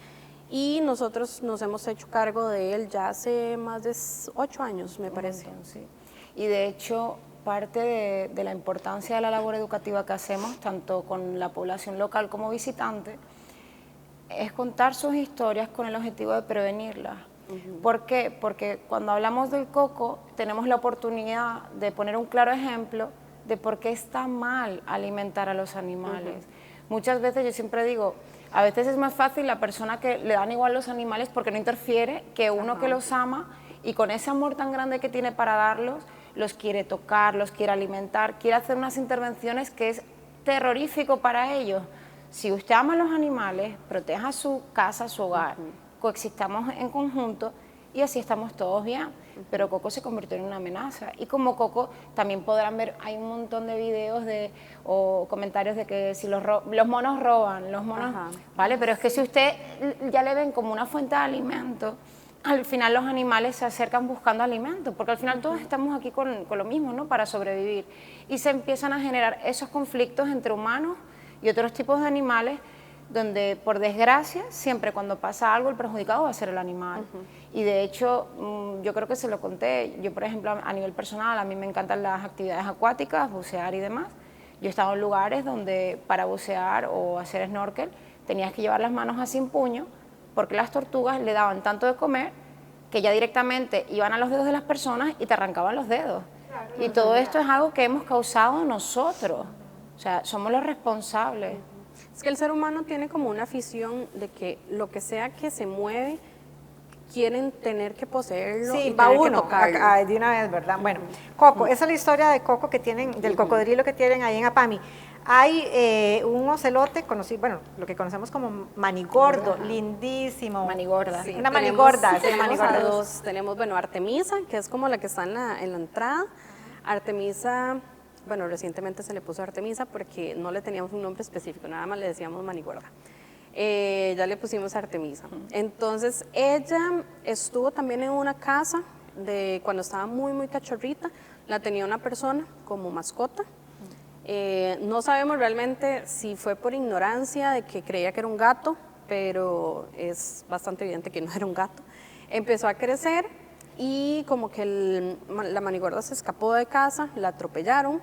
[SPEAKER 3] y nosotros nos hemos hecho cargo de él ya hace más de 8 años, me parece.
[SPEAKER 2] Sí. Y de hecho, parte de la importancia de la labor educativa que hacemos, tanto con la población local como visitante, es contar sus historias con el objetivo de prevenirlas. ¿Por qué? Porque cuando hablamos del coco, tenemos la oportunidad de poner un claro ejemplo de por qué está mal alimentar a los animales. Muchas veces yo siempre digo, a veces es más fácil la persona que le dan igual los animales porque no interfiere, que uno que los ama y con ese amor tan grande que tiene para darlos, los quiere tocar, los quiere alimentar, quiere hacer unas intervenciones que es terrorífico para ellos. Si usted ama a los animales, proteja su casa, su hogar, coexistamos en conjunto y así estamos todos bien. Pero Coco se convirtió en una amenaza, y como Coco también podrán ver, hay un montón de videos o comentarios de que si los monos roban, los monos,
[SPEAKER 3] Ajá.
[SPEAKER 2] ¿vale? Pero es que si usted ya le ven como una fuente de alimento, al final los animales se acercan buscando alimento, porque al final todos estamos aquí con lo mismo, ¿no?, para sobrevivir, y se empiezan a generar esos conflictos entre humanos y otros tipos de animales, donde por desgracia siempre cuando pasa algo el perjudicado va a ser el animal. Y de hecho yo creo que se lo conté, yo por ejemplo a nivel personal a mí me encantan las actividades acuáticas, bucear y demás. Yo he estado en lugares donde para bucear o hacer snorkel tenías que llevar las manos así en puño, porque las tortugas le daban tanto de comer que ya directamente iban a los dedos de las personas y te arrancaban los dedos. Y todo esto es algo que hemos causado nosotros, o sea, somos los responsables.
[SPEAKER 3] Es que el ser humano tiene como una afición de que lo que sea que se mueve, quieren tener que poseerlo y
[SPEAKER 1] Sí, va
[SPEAKER 3] tener que
[SPEAKER 1] uno
[SPEAKER 3] tocarlo.
[SPEAKER 1] de una vez, ¿verdad? Bueno, Coco, esa es la historia de Coco que tienen, del cocodrilo que tienen ahí en APAMI. Hay un ocelote conocido, bueno, lo que conocemos como manigordo, lindísimo.
[SPEAKER 2] Manigorda.
[SPEAKER 3] Sí,
[SPEAKER 1] Una manigorda, sí,
[SPEAKER 3] tenemos
[SPEAKER 1] manigorda.
[SPEAKER 3] a dos. Tenemos, bueno, Artemisa, que es como la que está en la entrada. Artemisa bueno, recientemente se le puso Artemisa porque no le teníamos un nombre específico, nada más le decíamos Manigorda. Ya le pusimos Artemisa. Entonces, ella estuvo también en una casa de cuando estaba muy, muy cachorrita, la tenía una persona como mascota. No sabemos realmente si fue por ignorancia de que creía que era un gato, pero es bastante evidente que no era un gato. Empezó a crecer y como que la Manigorda se escapó de casa, la atropellaron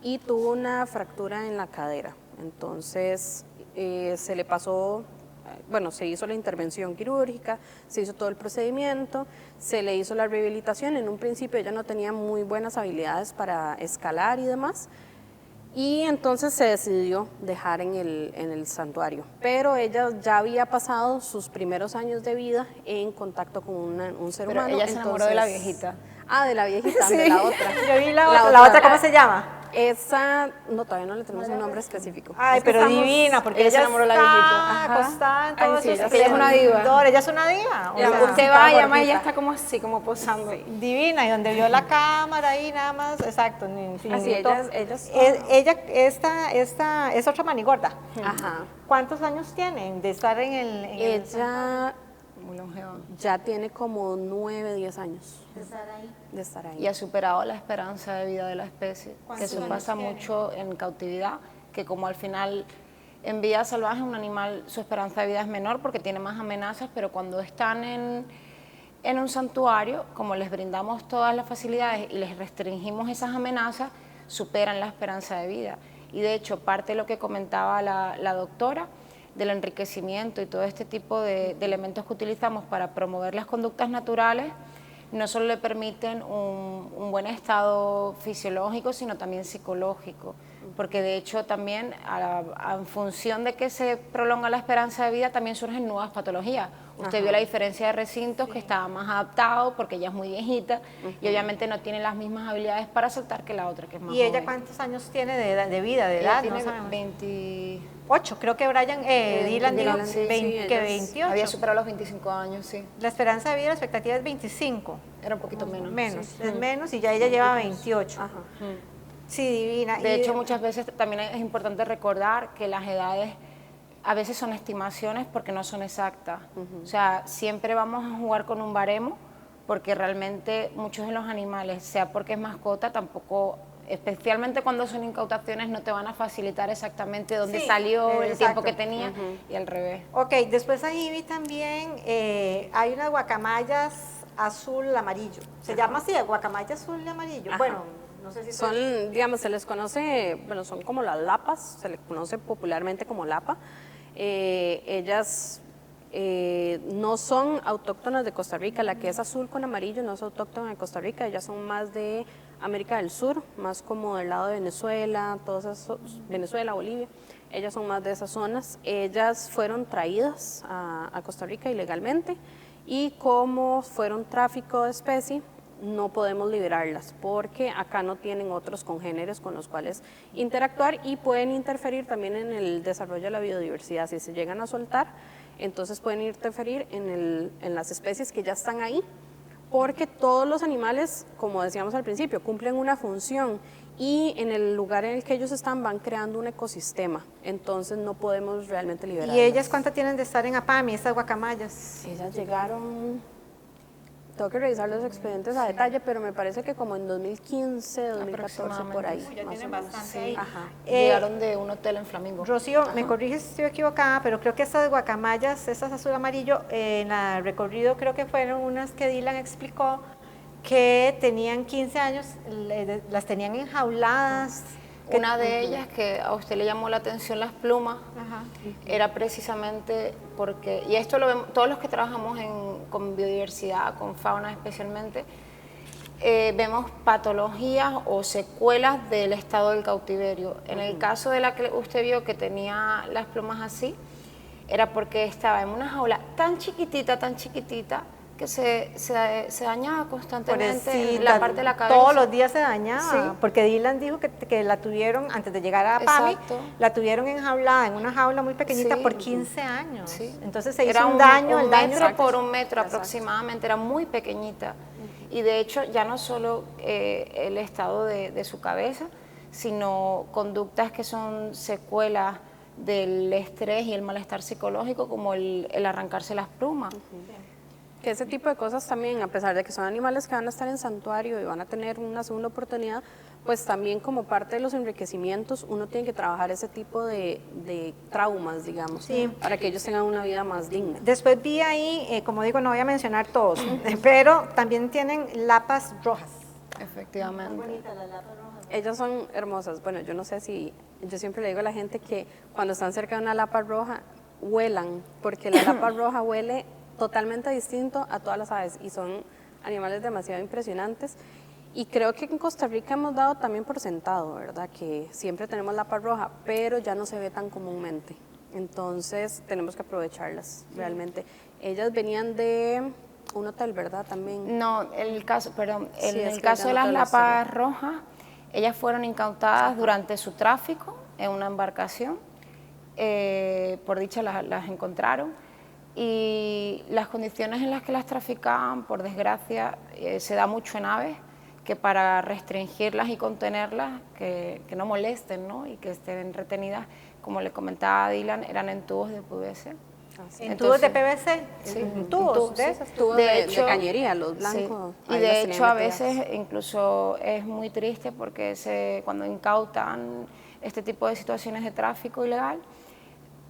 [SPEAKER 3] y tuvo una fractura en la cadera. Entonces se le pasó, bueno, se hizo la intervención quirúrgica, se hizo todo el procedimiento, se le hizo la rehabilitación. En un principio ella no tenía muy buenas habilidades para escalar y demás, y entonces se decidió dejar en el santuario. Pero ella ya había pasado sus primeros años de vida en contacto con un ser
[SPEAKER 2] Pero
[SPEAKER 3] humano.
[SPEAKER 2] ella se enamoró de la viejita.
[SPEAKER 3] Ah, de la viejita, de la otra.
[SPEAKER 1] Yo vi la otra, ¿cómo se llama?
[SPEAKER 3] Esa, no, todavía no le tenemos un nombre específico.
[SPEAKER 1] Ay,
[SPEAKER 3] Es que
[SPEAKER 1] pero
[SPEAKER 3] estamos-
[SPEAKER 1] divina, porque
[SPEAKER 2] ella se
[SPEAKER 1] ella
[SPEAKER 2] enamoró de la
[SPEAKER 1] está
[SPEAKER 2] viejita.
[SPEAKER 3] Ajá.
[SPEAKER 1] acostada en
[SPEAKER 3] Ay,
[SPEAKER 1] todos
[SPEAKER 3] sí,
[SPEAKER 1] sus
[SPEAKER 3] ella
[SPEAKER 2] es una diva.
[SPEAKER 1] esplendor. Ella es una diva. O
[SPEAKER 3] Ya,
[SPEAKER 1] sea,
[SPEAKER 2] Usted
[SPEAKER 3] está
[SPEAKER 2] va y llama y
[SPEAKER 3] gordita.
[SPEAKER 2] ella está como así, como posando.
[SPEAKER 1] divina, y donde vio la cámara ahí nada más, exacto.
[SPEAKER 3] Así, ella es-
[SPEAKER 1] ella, esta es otra Manigorda.
[SPEAKER 3] Ajá.
[SPEAKER 1] ¿Cuántos años tienen de estar en el
[SPEAKER 3] Ella
[SPEAKER 2] Muy longeva.
[SPEAKER 3] ya tiene como 9, 10 años de estar ahí.
[SPEAKER 2] Y ha superado la esperanza de vida de la especie. Que
[SPEAKER 1] ¿Cuántos
[SPEAKER 2] eso
[SPEAKER 1] años
[SPEAKER 2] pasa
[SPEAKER 1] tiene?
[SPEAKER 2] mucho en cautividad, que como al final en vida salvaje un animal su esperanza de vida es menor porque tiene más amenazas, pero cuando están en un santuario, como les brindamos todas las facilidades y les restringimos esas amenazas, superan la esperanza de vida. Y de hecho, parte de lo que comentaba la doctora, del enriquecimiento y todo este tipo de elementos que utilizamos para promover las conductas naturales, no solo le permiten un buen estado fisiológico, sino también psicológico, porque de hecho también en función de que se prolonga la esperanza de vida, también surgen nuevas patologías. Usted vio la diferencia de recintos, que estaba más adaptado porque ella es muy viejita y obviamente no tiene las mismas habilidades para saltar que la otra, que es más
[SPEAKER 1] ¿Y ella
[SPEAKER 2] joven.
[SPEAKER 1] cuántos años tiene de vida, de
[SPEAKER 2] Ella
[SPEAKER 1] edad?
[SPEAKER 2] tiene
[SPEAKER 1] No sabemos.
[SPEAKER 2] 28.
[SPEAKER 1] Creo que Brian, Dylan dijo
[SPEAKER 3] Dylan, sí, sí,
[SPEAKER 1] que
[SPEAKER 3] ella es-
[SPEAKER 1] 28.
[SPEAKER 2] Había superado los 25 años, sí.
[SPEAKER 1] La esperanza de vida, la expectativa es 25.
[SPEAKER 2] Era un poquito menos.
[SPEAKER 1] Menos,
[SPEAKER 2] sí.
[SPEAKER 1] es menos, y ya ella lleva 28.
[SPEAKER 3] Ajá.
[SPEAKER 1] Sí, divina.
[SPEAKER 2] De
[SPEAKER 1] Y-
[SPEAKER 2] hecho, muchas veces también es importante recordar que las edades a veces son estimaciones porque no son exactas. O sea, siempre vamos a jugar con un baremo porque realmente muchos de los animales, sea porque es mascota, tampoco, especialmente cuando son incautaciones, no te van a facilitar exactamente dónde
[SPEAKER 1] Sí,
[SPEAKER 2] salió, el
[SPEAKER 1] exacto.
[SPEAKER 2] tiempo que tenía y al revés.
[SPEAKER 1] Ok, después ahí vi también, hay unas guacamayas azul amarillo. Se llama así, guacamaya azul y amarillo.
[SPEAKER 3] Ajá.
[SPEAKER 1] Bueno, no sé si
[SPEAKER 3] Son, digamos, se les conoce, bueno, son como las lapas, se les conoce popularmente como lapa. Ellas no son autóctonas de Costa Rica, la que es azul con amarillo no es autóctona de Costa Rica, ellas son más de América del Sur, más como del lado de Venezuela, todos esos, Venezuela, Bolivia, ellas son más de esas zonas. Ellas fueron traídas a Costa Rica ilegalmente y como fueron tráfico de especie, no podemos liberarlas porque acá no tienen otros congéneres con los cuales interactuar y pueden interferir también en el desarrollo de la biodiversidad. Si se llegan a soltar, entonces pueden interferir en las especies que ya están ahí, porque todos los animales, como decíamos al principio, cumplen una función y en el lugar en el que ellos están van creando un ecosistema, entonces no podemos realmente liberarlas.
[SPEAKER 1] ¿Y ellas cuánto tienen de estar en APAMI, estas guacamayas?
[SPEAKER 3] Ellas llegaron, tengo que revisar los expedientes a detalle, pero me parece que como en 2015, 2014, por ahí.
[SPEAKER 1] Ya
[SPEAKER 3] más
[SPEAKER 1] tienen
[SPEAKER 3] o menos.
[SPEAKER 1] bastante
[SPEAKER 3] Sí.
[SPEAKER 1] ahí.
[SPEAKER 3] Ajá.
[SPEAKER 2] Llegaron de un hotel en Flamingo.
[SPEAKER 1] Rocío, me corriges si estoy equivocada, pero creo que estas guacamayas, estas azul amarillo, en el recorrido creo que fueron unas que Dylan explicó que tenían 15 años, las tenían enjauladas.
[SPEAKER 2] Una de ellas que a usted le llamó la atención las plumas,
[SPEAKER 1] Ajá.
[SPEAKER 2] era precisamente porque, y esto lo vemos, todos los que trabajamos con biodiversidad, con fauna especialmente, vemos patologías o secuelas del estado del cautiverio. En el caso de la que usted vio que tenía las plumas así, era porque estaba en una jaula tan chiquitita, que se dañaba constantemente
[SPEAKER 1] Pobrecita,
[SPEAKER 2] la parte de la cabeza.
[SPEAKER 1] todos los días se dañaba,
[SPEAKER 2] Sí.
[SPEAKER 1] porque Dylan dijo que la tuvieron, antes de llegar a PAMI,
[SPEAKER 2] Exacto.
[SPEAKER 1] la tuvieron enjaulada en una jaula muy pequeñita
[SPEAKER 2] Sí.
[SPEAKER 1] por 15 años.
[SPEAKER 2] Sí.
[SPEAKER 1] Entonces se hizo
[SPEAKER 2] Era
[SPEAKER 1] un daño, el
[SPEAKER 2] un
[SPEAKER 1] daño
[SPEAKER 2] metro
[SPEAKER 1] se-
[SPEAKER 2] por un metro
[SPEAKER 3] Exacto.
[SPEAKER 2] aproximadamente, era muy pequeñita. Y de hecho ya no solo el estado de su cabeza, sino conductas que son secuelas del estrés y el malestar psicológico, como el arrancarse las plumas.
[SPEAKER 3] Que ese tipo de cosas también, a pesar de que son animales que van a estar en santuario y van a tener una segunda oportunidad, pues también como parte de los enriquecimientos uno tiene que trabajar ese tipo de traumas, digamos, para que ellos tengan una vida más digna.
[SPEAKER 1] Después vi ahí, como digo, no voy a mencionar todos, pero también tienen lapas rojas.
[SPEAKER 2] Efectivamente.
[SPEAKER 1] Muy bonitas las lapas rojas.
[SPEAKER 3] Ellas son hermosas. Bueno, yo no sé si, yo siempre le digo a la gente que cuando están cerca de una lapa roja, huelan, porque la lapa roja huele totalmente distinto a todas las aves y son animales demasiado impresionantes. Y creo que en Costa Rica hemos dado también por sentado, ¿verdad? Que siempre tenemos lapa roja, pero ya no se ve tan comúnmente. Entonces tenemos que aprovecharlas realmente. Ellas venían de un hotel, ¿verdad? También.
[SPEAKER 2] No, el caso, perdón,
[SPEAKER 3] Sí,
[SPEAKER 2] en
[SPEAKER 3] es
[SPEAKER 2] el
[SPEAKER 3] que
[SPEAKER 2] caso de
[SPEAKER 3] ya no
[SPEAKER 2] las
[SPEAKER 3] te lo
[SPEAKER 2] lapas rojas, ellas fueron incautadas durante su tráfico en una embarcación. Por dicha las encontraron, y las condiciones en las que las traficaban, por desgracia, se da mucho en aves, que para restringirlas y contenerlas, que no molesten, ¿no? Y que estén retenidas, como le comentaba a Dylan, eran en tubos de PVC.
[SPEAKER 1] ¿En tubos de PVC?
[SPEAKER 2] Sí,
[SPEAKER 1] ¿En tubos de esos?
[SPEAKER 3] Tubos de cañería, los blancos.
[SPEAKER 2] Sí. Y de hecho a veces incluso es muy triste porque cuando incautan este tipo de situaciones de tráfico ilegal,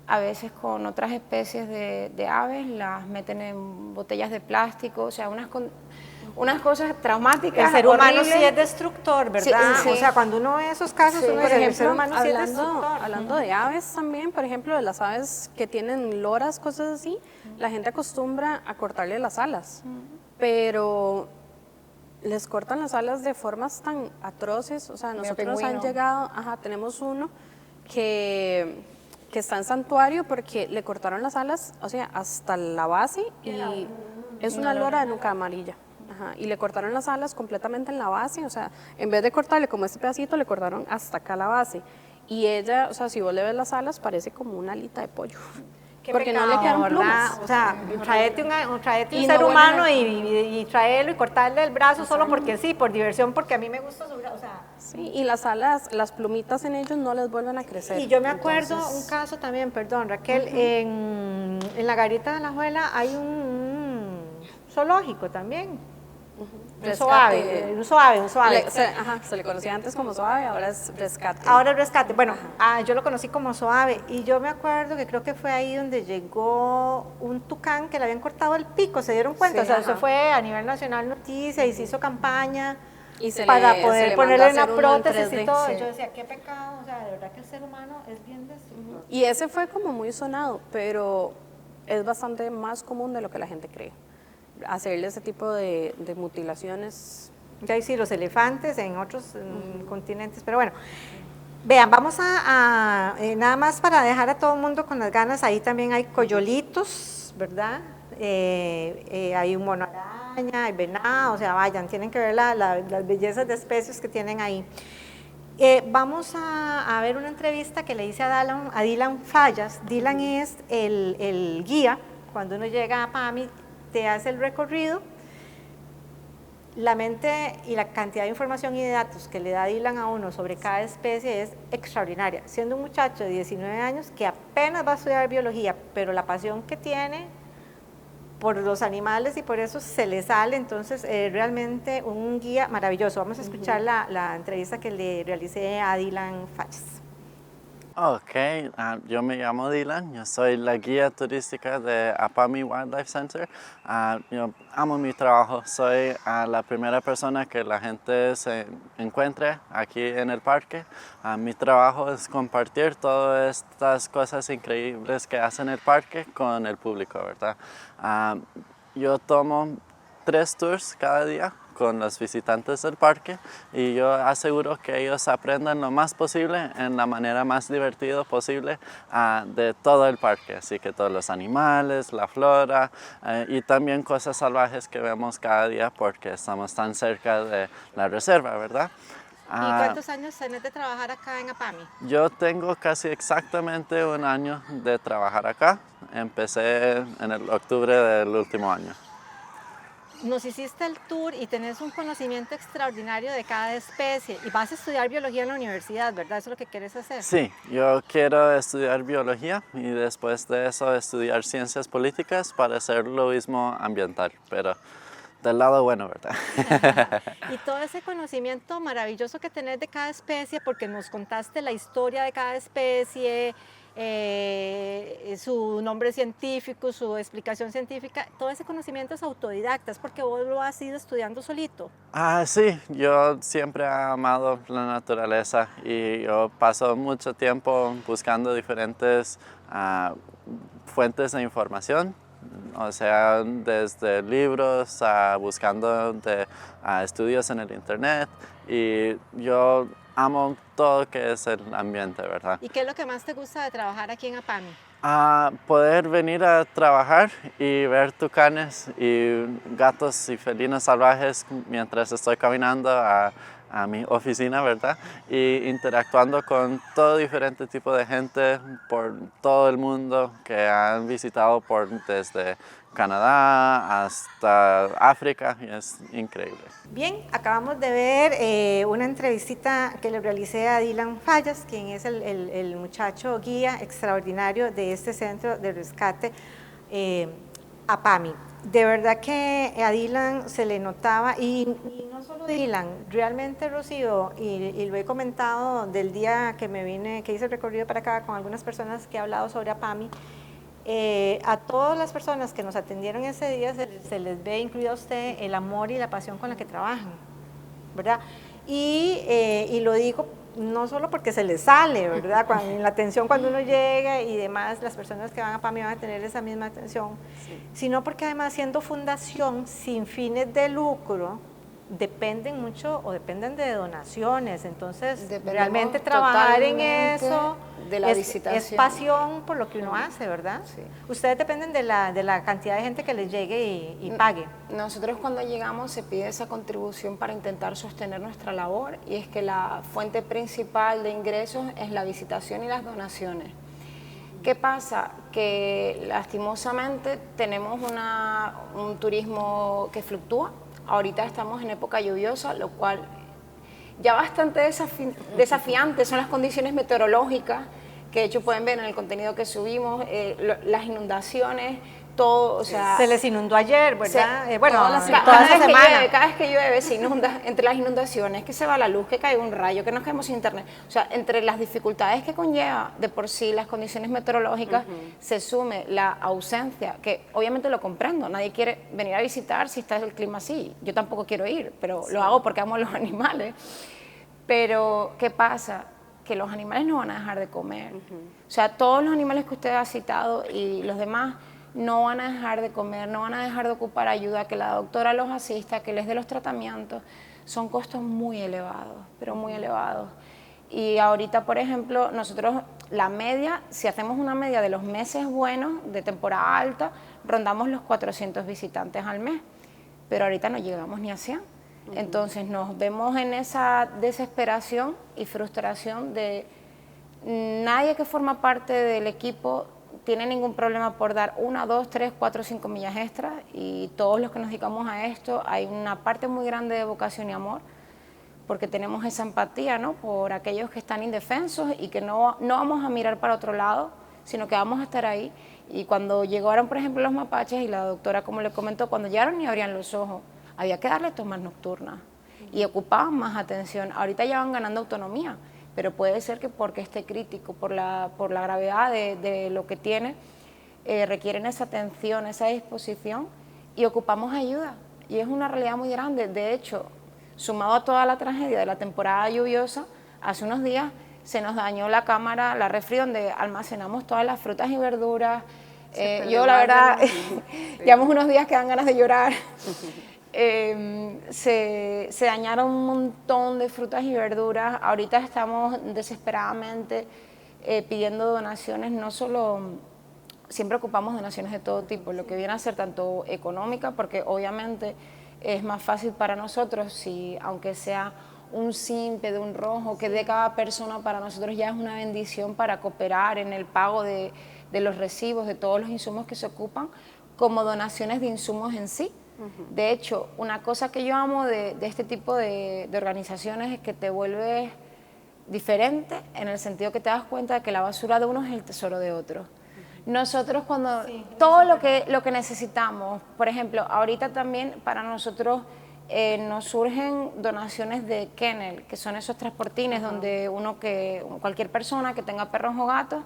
[SPEAKER 2] a veces con otras especies de aves las meten en botellas de plástico, o sea, unas cosas traumáticas.
[SPEAKER 1] El ser humano
[SPEAKER 2] horribles.
[SPEAKER 1] sí es destructor, ¿verdad?
[SPEAKER 2] Sí.
[SPEAKER 1] O sea, cuando uno ve esos casos,
[SPEAKER 2] Sí,
[SPEAKER 1] uno
[SPEAKER 2] por
[SPEAKER 1] dice, el
[SPEAKER 2] ejemplo,
[SPEAKER 1] ser humano sí es destructor.
[SPEAKER 3] Hablando de aves también, por ejemplo, de las aves que tienen loras, cosas así, la gente acostumbra a cortarle las alas, pero les cortan las alas de formas tan atroces. O sea, nosotros han
[SPEAKER 2] pingüino.
[SPEAKER 3] llegado, tenemos uno que está en santuario porque le cortaron las alas, o sea, hasta la base, y es una lora de nuca amarilla. Y le cortaron las alas completamente en la base, o sea, en vez de cortarle como este pedacito, le cortaron hasta acá la base. Y ella, o sea, si vos le ves las alas, parece como una alita de pollo. Porque no le quedan
[SPEAKER 1] ¿verdad?
[SPEAKER 3] plumas.
[SPEAKER 1] O sea, traete un
[SPEAKER 3] Y
[SPEAKER 1] ser
[SPEAKER 3] no
[SPEAKER 1] humano
[SPEAKER 3] vuelven
[SPEAKER 1] y traerlo y cortarle el brazo solo porque sí, por diversión, porque a mí me gusta su brazo. O sea,
[SPEAKER 3] Sí, y las alas, las plumitas en ellos no les vuelven a crecer.
[SPEAKER 1] y yo me acuerdo
[SPEAKER 3] Entonces,
[SPEAKER 1] un caso también, perdón Raquel, en la Garita de Alajuela hay un zoológico también. Un
[SPEAKER 3] Rescate.
[SPEAKER 1] suave.
[SPEAKER 3] Se le conocía antes como suave, ahora es rescate.
[SPEAKER 1] Ahora el rescate. Bueno, yo lo conocí como suave y yo me acuerdo que creo que fue ahí donde llegó un tucán que le habían cortado el pico, se dieron cuenta,
[SPEAKER 3] Sí,
[SPEAKER 1] o sea, eso
[SPEAKER 3] ajá.
[SPEAKER 1] fue a nivel nacional noticia y se hizo campaña
[SPEAKER 3] Y se
[SPEAKER 1] para
[SPEAKER 3] le-
[SPEAKER 1] poder
[SPEAKER 3] se le
[SPEAKER 1] ponerle
[SPEAKER 3] mandó a
[SPEAKER 1] una
[SPEAKER 3] hacer uno en
[SPEAKER 1] prótesis
[SPEAKER 3] 3D,
[SPEAKER 1] y todo.
[SPEAKER 3] sí.
[SPEAKER 1] Yo decía, qué pecado, o sea, de verdad que el ser humano es bien destructor.
[SPEAKER 3] Y ese fue como muy sonado, pero es bastante más común de lo que la gente cree. Hacerle ese tipo de mutilaciones.
[SPEAKER 1] Ya sí, los elefantes en otros continentes, pero bueno. Vean, vamos a nada más para dejar a todo el mundo con las ganas, ahí también hay coyolitos, ¿verdad? Hay un mono araña, hay venado, o sea, vayan, tienen que ver las bellezas de especies que tienen ahí. Vamos a ver una entrevista que le hice a Dylan Fallas. Dylan es el guía, cuando uno llega a PAMI, te hace el recorrido. La mente y la cantidad de información y de datos que le da Dylan a uno sobre cada especie es extraordinaria. Siendo un muchacho de 19 años que apenas va a estudiar biología, pero la pasión que tiene por los animales y por eso se le sale, entonces realmente un guía maravilloso. Vamos a escuchar la entrevista que le realicé a Dylan Fallas.
[SPEAKER 4] Ok, yo me llamo Dylan, yo soy la guía turística de Apami Wildlife Center. Yo amo mi trabajo, soy la primera persona que la gente se encuentre aquí en el parque. Mi trabajo es compartir todas estas cosas increíbles que hacen el parque con el público, ¿verdad? Yo tomo 3 tours cada día con los visitantes del parque y yo aseguro que ellos aprendan lo más posible en la manera más divertida posible de todo el parque, así que todos los animales, la flora y también cosas salvajes que vemos cada día porque estamos tan cerca de la reserva, ¿verdad?
[SPEAKER 1] ¿Y cuántos años tenés de trabajar acá en Apami?
[SPEAKER 4] Yo tengo casi exactamente 1 año de trabajar acá, empecé en el octubre del último año.
[SPEAKER 1] nos hiciste el tour y tenés un conocimiento extraordinario de cada especie y vas a estudiar biología en la universidad, ¿verdad? Eso es lo que quieres hacer.
[SPEAKER 4] Sí, yo quiero estudiar biología y después de eso estudiar ciencias políticas para hacer lo mismo ambiental, pero del lado bueno, ¿verdad?
[SPEAKER 1] Y todo ese conocimiento maravilloso que tenés de cada especie, porque nos contaste la historia de cada especie, su nombre científico, su explicación científica, todo ese conocimiento es autodidacta, es porque vos lo has ido estudiando solito.
[SPEAKER 4] Sí, yo siempre he amado la naturaleza y yo paso mucho tiempo buscando diferentes fuentes de información. O sea, desde libros a buscando estudios en el internet y yo amo todo que es el ambiente, ¿verdad?
[SPEAKER 1] ¿Y qué es lo que más te gusta de trabajar aquí en APAMI?
[SPEAKER 4] Poder venir a trabajar y ver tucanes y gatos y felinos salvajes mientras estoy caminando a mi oficina, ¿verdad? Y interactuando con todo diferente tipo de gente por todo el mundo que han visitado desde Canadá hasta África y es increíble.
[SPEAKER 1] Bien, acabamos de ver una entrevistita que le realicé a Dylan Fallas, quien es el muchacho guía extraordinario de este centro de rescate APAMI. De verdad que a Dylan se le notaba, y no solo Dylan, realmente Rocío, y lo he comentado del día que me vine, que hice el recorrido para acá con algunas personas que he hablado sobre APAMI, a todas las personas que nos atendieron ese día se les ve, incluido a usted, el amor y la pasión con la que trabajan, ¿verdad? Y lo digo no solo porque se les sale, ¿verdad? En la atención cuando uno llega y demás, las personas que van a PAMI van a tener esa misma atención, sino porque además siendo fundación sin fines de lucro, dependen mucho o dependen de donaciones, entonces realmente trabajar en eso
[SPEAKER 2] de la
[SPEAKER 1] es pasión por lo que uno hace, ¿verdad?
[SPEAKER 2] Sí.
[SPEAKER 1] Ustedes dependen de la cantidad de gente que les llegue y pague.
[SPEAKER 2] Nosotros cuando llegamos se pide esa contribución para intentar sostener nuestra labor, y es que la fuente principal de ingresos es la visitación y las donaciones. ¿Qué pasa? Que lastimosamente tenemos un turismo que fluctúa. Ahorita estamos en época lluviosa, lo cual ya bastante desafiantes son las condiciones meteorológicas, que de hecho pueden ver en el contenido que subimos, las inundaciones, todo, o sea...
[SPEAKER 1] Se les inundó ayer, ¿verdad? Toda
[SPEAKER 2] esa
[SPEAKER 1] semana.
[SPEAKER 2] Cada vez que llueve se inunda, entre las inundaciones, que se va la luz, que cae un rayo, que nos quedamos sin internet. O sea, entre las dificultades que conlleva de por sí las condiciones meteorológicas, se sume la ausencia, que obviamente lo comprendo, nadie quiere venir a visitar si está el clima así. Yo tampoco quiero ir, pero lo hago porque amo a los animales. Pero, ¿qué pasa? Que los animales no van a dejar de comer. O sea, todos los animales que usted ha citado y los demás no van a dejar de comer, no van a dejar de ocupar ayuda, que la doctora los asista, que les dé los tratamientos. Son costos muy elevados, pero muy elevados. Y ahorita, por ejemplo, nosotros la media, si hacemos una media de los meses buenos, de temporada alta, rondamos los 400 visitantes al mes, pero ahorita no llegamos ni a 100. Entonces nos vemos en esa desesperación y frustración de nadie que forma parte del equipo tiene ningún problema por dar 1, 2, 3, 4, 5 millas extras, y todos los que nos dedicamos a esto hay una parte muy grande de vocación y amor, porque tenemos esa empatía, ¿no?, por aquellos que están indefensos y que no vamos a mirar para otro lado, sino que vamos a estar ahí. Y cuando llegaron, por ejemplo, los mapaches, y la doctora, como le comentó, cuando llegaron y abrían los ojos, había que darle tomas nocturnas y ocupaban más atención. Ahorita ya van ganando autonomía, pero puede ser que porque esté crítico, por la gravedad de lo que tiene, requieren esa atención, esa disposición, y ocupamos ayuda. Y es una realidad muy grande. De hecho, sumado a toda la tragedia de la temporada lluviosa, hace unos días se nos dañó la cámara, la refri, donde almacenamos todas las frutas y verduras. Yo la verdad, llevamos unos días que dan ganas de llorar. Se dañaron un montón de frutas y verduras. Ahorita estamos desesperadamente pidiendo donaciones, no solo, siempre ocupamos donaciones de todo tipo, lo que viene a ser tanto económica, porque obviamente es más fácil para nosotros si, aunque sea un simple de un rojo, que de cada persona, para nosotros ya es una bendición para cooperar en el pago de los recibos, de todos los insumos que se ocupan, como donaciones de insumos en sí. De hecho, una cosa que yo amo de este tipo de organizaciones es que te vuelves diferente en el sentido que te das cuenta de que la basura de uno es el tesoro de otro. Nosotros cuando todo lo que necesitamos, por ejemplo, ahorita también para nosotros nos surgen donaciones de kennel, que son esos transportines donde cualquier persona que tenga perros o gatos,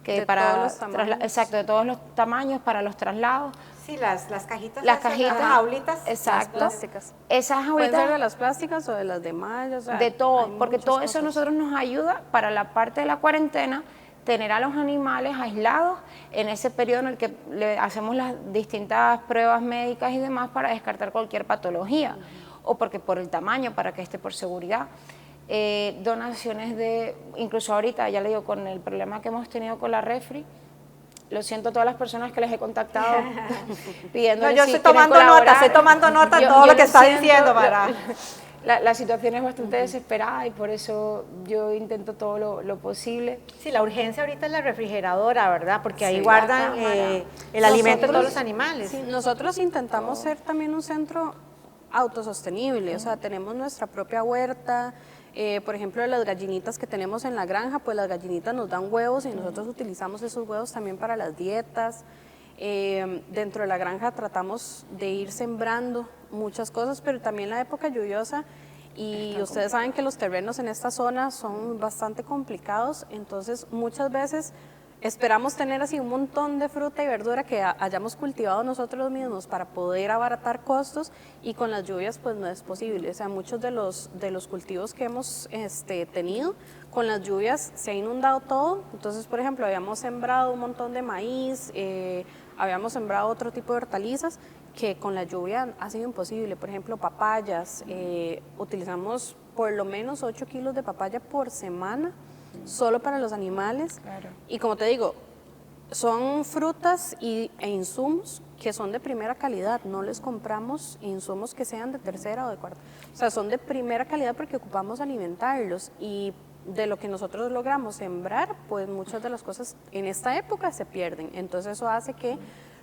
[SPEAKER 2] que
[SPEAKER 3] de todos los tamaños.
[SPEAKER 2] Exacto, de todos los tamaños para los traslados.
[SPEAKER 1] Sí, las cajitas.
[SPEAKER 2] Las
[SPEAKER 1] esas,
[SPEAKER 2] cajitas,
[SPEAKER 1] las jaulitas.
[SPEAKER 2] exacto.
[SPEAKER 3] Las plásticas.
[SPEAKER 2] Esas
[SPEAKER 3] Pueden
[SPEAKER 2] jaulitas
[SPEAKER 3] ser de las plásticas o de las de malla, o sea,
[SPEAKER 2] de todo,
[SPEAKER 3] hay
[SPEAKER 2] porque
[SPEAKER 3] muchas
[SPEAKER 2] todo eso a
[SPEAKER 3] cosas.
[SPEAKER 2] nosotros nos ayuda para la parte de la cuarentena, tener a los animales aislados en ese periodo en el que le hacemos las distintas pruebas médicas y demás para descartar cualquier patología, o porque por el tamaño, para que esté por seguridad. Donaciones incluso ahorita, ya le digo, con el problema que hemos tenido con la refri, lo siento a todas las personas que les he contactado pidiendo.
[SPEAKER 1] No, yo estoy tomando nota de todo lo que está diciendo para...
[SPEAKER 2] La situación es bastante desesperada y por eso yo intento todo lo posible.
[SPEAKER 1] Sí, la urgencia ahorita es la refrigeradora, ¿verdad? Porque ahí
[SPEAKER 3] Sí,
[SPEAKER 1] guardan el alimento de todos los
[SPEAKER 3] Nosotros-
[SPEAKER 1] animales.
[SPEAKER 3] Sí, nosotros intentamos ser también un centro autosostenible, o sea, tenemos nuestra propia huerta. Por ejemplo, las gallinitas que tenemos en la granja, pues las gallinitas nos dan huevos y nosotros utilizamos esos huevos también para las dietas. Dentro de la granja tratamos de ir sembrando muchas cosas, pero también la época lluviosa y ustedes saben que los terrenos en esta zona son bastante complicados, entonces muchas veces esperamos tener así un montón de fruta y verdura que hayamos cultivado nosotros mismos para poder abaratar costos y con las lluvias pues no es posible. O sea, muchos de los cultivos que hemos tenido, con las lluvias se ha inundado todo. Entonces, por ejemplo, habíamos sembrado un montón de maíz, habíamos sembrado otro tipo de hortalizas que con la lluvia ha sido imposible. Por ejemplo, papayas, utilizamos por lo menos 8 kilos de papaya por semana solo para los animales.
[SPEAKER 2] Claro.
[SPEAKER 3] Y como te digo, son frutas e insumos que son de primera calidad, no les compramos insumos que sean de tercera o de cuarta. O sea, son de primera calidad porque ocupamos alimentarlos y de lo que nosotros logramos sembrar, pues muchas de las cosas en esta época se pierden. Entonces eso hace que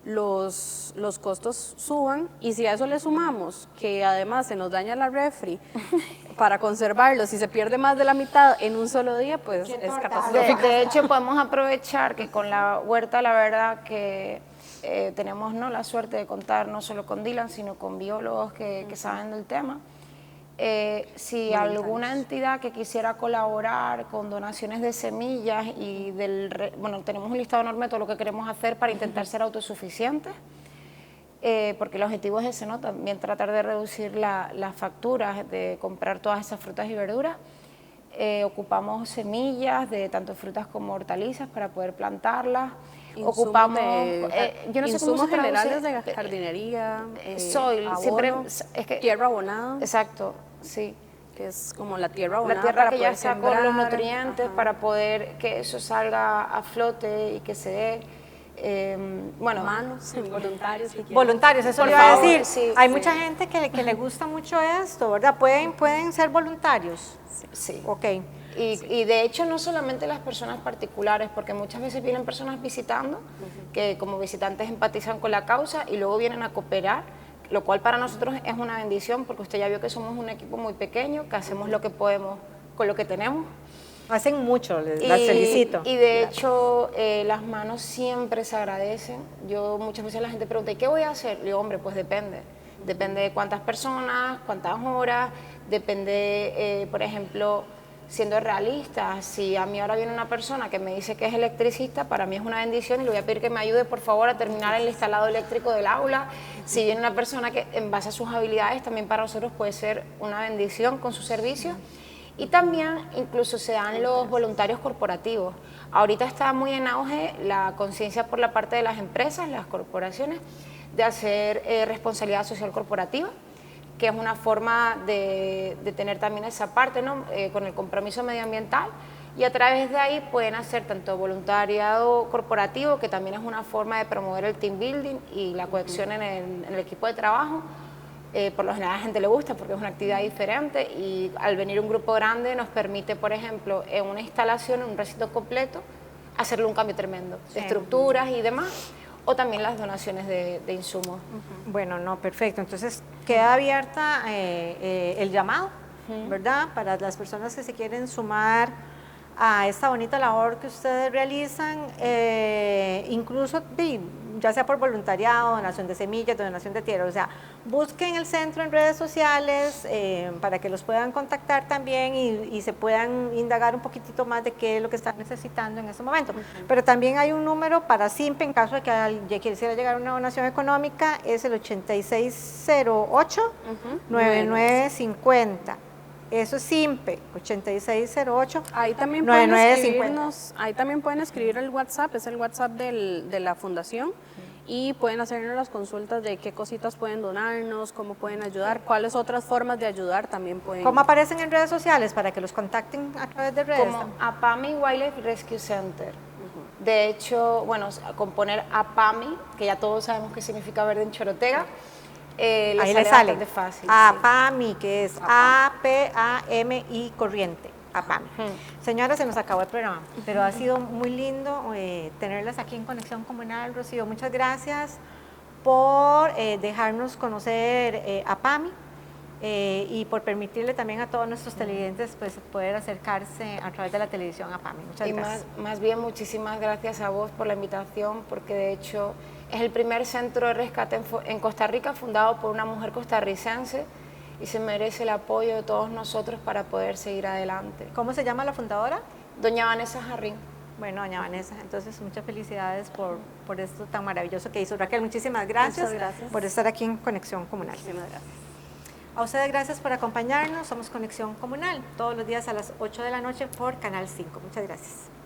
[SPEAKER 3] los costos suban y si a eso le sumamos que además se nos daña la refri para conservarlos y se pierde más de la mitad en un solo día, pues es catastrófico.
[SPEAKER 2] De hecho, podemos aprovechar que con la huerta, la verdad que tenemos la suerte de contar no solo con Dylan, sino con biólogos que saben del tema. Si alguna entidad que quisiera colaborar con donaciones de semillas y bueno, tenemos un listado enorme de todo lo que queremos hacer para intentar ser autosuficientes, porque el objetivo es ese, ¿no? También tratar de reducir las facturas de comprar todas esas frutas y verduras. Ocupamos semillas de tanto frutas como hortalizas para poder plantarlas. Ocupamos yo no sé cómo
[SPEAKER 3] insumos
[SPEAKER 2] se traduce,
[SPEAKER 3] generales de jardinería,
[SPEAKER 2] soil,
[SPEAKER 3] abono,
[SPEAKER 2] siempre es que
[SPEAKER 3] tierra abonada,
[SPEAKER 2] exacto, sí.
[SPEAKER 3] que es como la tierra abonada
[SPEAKER 2] La tierra
[SPEAKER 3] para
[SPEAKER 2] que ya
[SPEAKER 3] poder
[SPEAKER 2] está
[SPEAKER 3] sembrar.
[SPEAKER 2] con los nutrientes
[SPEAKER 3] Ajá.
[SPEAKER 2] para poder que eso salga a flote y que se dé. Bueno,
[SPEAKER 3] Manos, voluntarios. que quieran.
[SPEAKER 1] Voluntarios, eso
[SPEAKER 2] Por
[SPEAKER 1] le iba a
[SPEAKER 2] favor,
[SPEAKER 1] decir.
[SPEAKER 2] sí,
[SPEAKER 1] Hay
[SPEAKER 2] sí.
[SPEAKER 1] mucha gente que le gusta mucho esto, ¿verdad? Pueden ser voluntarios.
[SPEAKER 2] sí.
[SPEAKER 1] Ok.
[SPEAKER 2] Y de hecho no solamente las personas particulares, porque muchas veces vienen personas visitando que como visitantes empatizan con la causa y luego vienen a cooperar, lo cual para nosotros es una bendición porque usted ya vio que somos un equipo muy pequeño, que hacemos lo que podemos con lo que tenemos.
[SPEAKER 1] Hacen mucho, las felicito.
[SPEAKER 2] Y de hecho las manos siempre se agradecen. Yo muchas veces la gente pregunta, ¿y qué voy a hacer? Le digo, hombre, pues depende. Depende de cuántas personas, cuántas horas, depende, por ejemplo, siendo realista, si a mí ahora viene una persona que me dice que es electricista, para mí es una bendición y le voy a pedir que me ayude por favor a terminar el instalado eléctrico del aula. Si viene una persona que en base a sus habilidades también para nosotros puede ser una bendición con su servicio. Y también incluso se dan los voluntarios corporativos. Ahorita está muy en auge la conciencia por la parte de las empresas, las corporaciones, de hacer responsabilidad social corporativa, que es una forma de tener también esa parte, ¿no? Con el compromiso medioambiental, y a través de ahí pueden hacer tanto voluntariado corporativo, que también es una forma de promover el team building y la cohesión en el equipo de trabajo. Por lo general a la gente le gusta porque es una actividad diferente y al venir un grupo grande nos permite, por ejemplo, en una instalación, en un recinto completo, hacerle un cambio tremendo de estructuras y demás. o también las donaciones de insumos.
[SPEAKER 1] Bueno, no, perfecto. Entonces queda abierta el llamado, ¿verdad? Para las personas que se quieren sumar a esta bonita labor que ustedes realizan, incluso ya sea por voluntariado, donación de semillas, donación de tierra, o sea, busquen el centro en redes sociales para que los puedan contactar también y se puedan indagar un poquitito más de qué es lo que están necesitando en ese momento. Pero también hay un número para SIMPE en caso de que alguien quisiera llegar a una donación económica, es el 8608-9950. Eso es SIMPE, 8608.
[SPEAKER 3] Ahí también,
[SPEAKER 1] 9950.
[SPEAKER 3] ahí también pueden escribir el WhatsApp, es el WhatsApp de la fundación, y pueden hacernos las consultas de qué cositas pueden donarnos, cómo pueden ayudar, cuáles otras formas de ayudar también pueden.
[SPEAKER 1] ¿Cómo aparecen en redes sociales para que los contacten a través de redes?
[SPEAKER 2] Como APAMI Wildlife Rescue Center. De hecho, bueno, con poner APAMI, que ya todos sabemos qué significa verde en chorotega,
[SPEAKER 1] ahí le sale
[SPEAKER 2] bastante fácil.
[SPEAKER 1] APAMI, que es APAMI corriente. APAMI. Señora, se nos acabó el programa, pero ha sido muy lindo tenerlas aquí en Conexión Comunal. Rocío, muchas gracias por dejarnos conocer APAMI y por permitirle también a todos nuestros televidentes pues, poder acercarse a través de la televisión a APAMI. Muchas gracias.
[SPEAKER 2] Más bien, muchísimas gracias a vos por la invitación, porque de hecho es el primer centro de rescate en Costa Rica fundado por una mujer costarricense y se merece el apoyo de todos nosotros para poder seguir adelante.
[SPEAKER 1] ¿Cómo se llama la fundadora?
[SPEAKER 2] Doña Vanessa Jarrín.
[SPEAKER 1] Bueno, doña Vanessa, entonces muchas felicidades por esto tan maravilloso que hizo. Raquel, muchísimas gracias,
[SPEAKER 3] Muchas gracias
[SPEAKER 1] por estar aquí en Conexión Comunal.
[SPEAKER 3] Muchísimas gracias.
[SPEAKER 1] A ustedes gracias por acompañarnos. Somos Conexión Comunal todos los días a las 8 de la noche por Canal 5. Muchas gracias.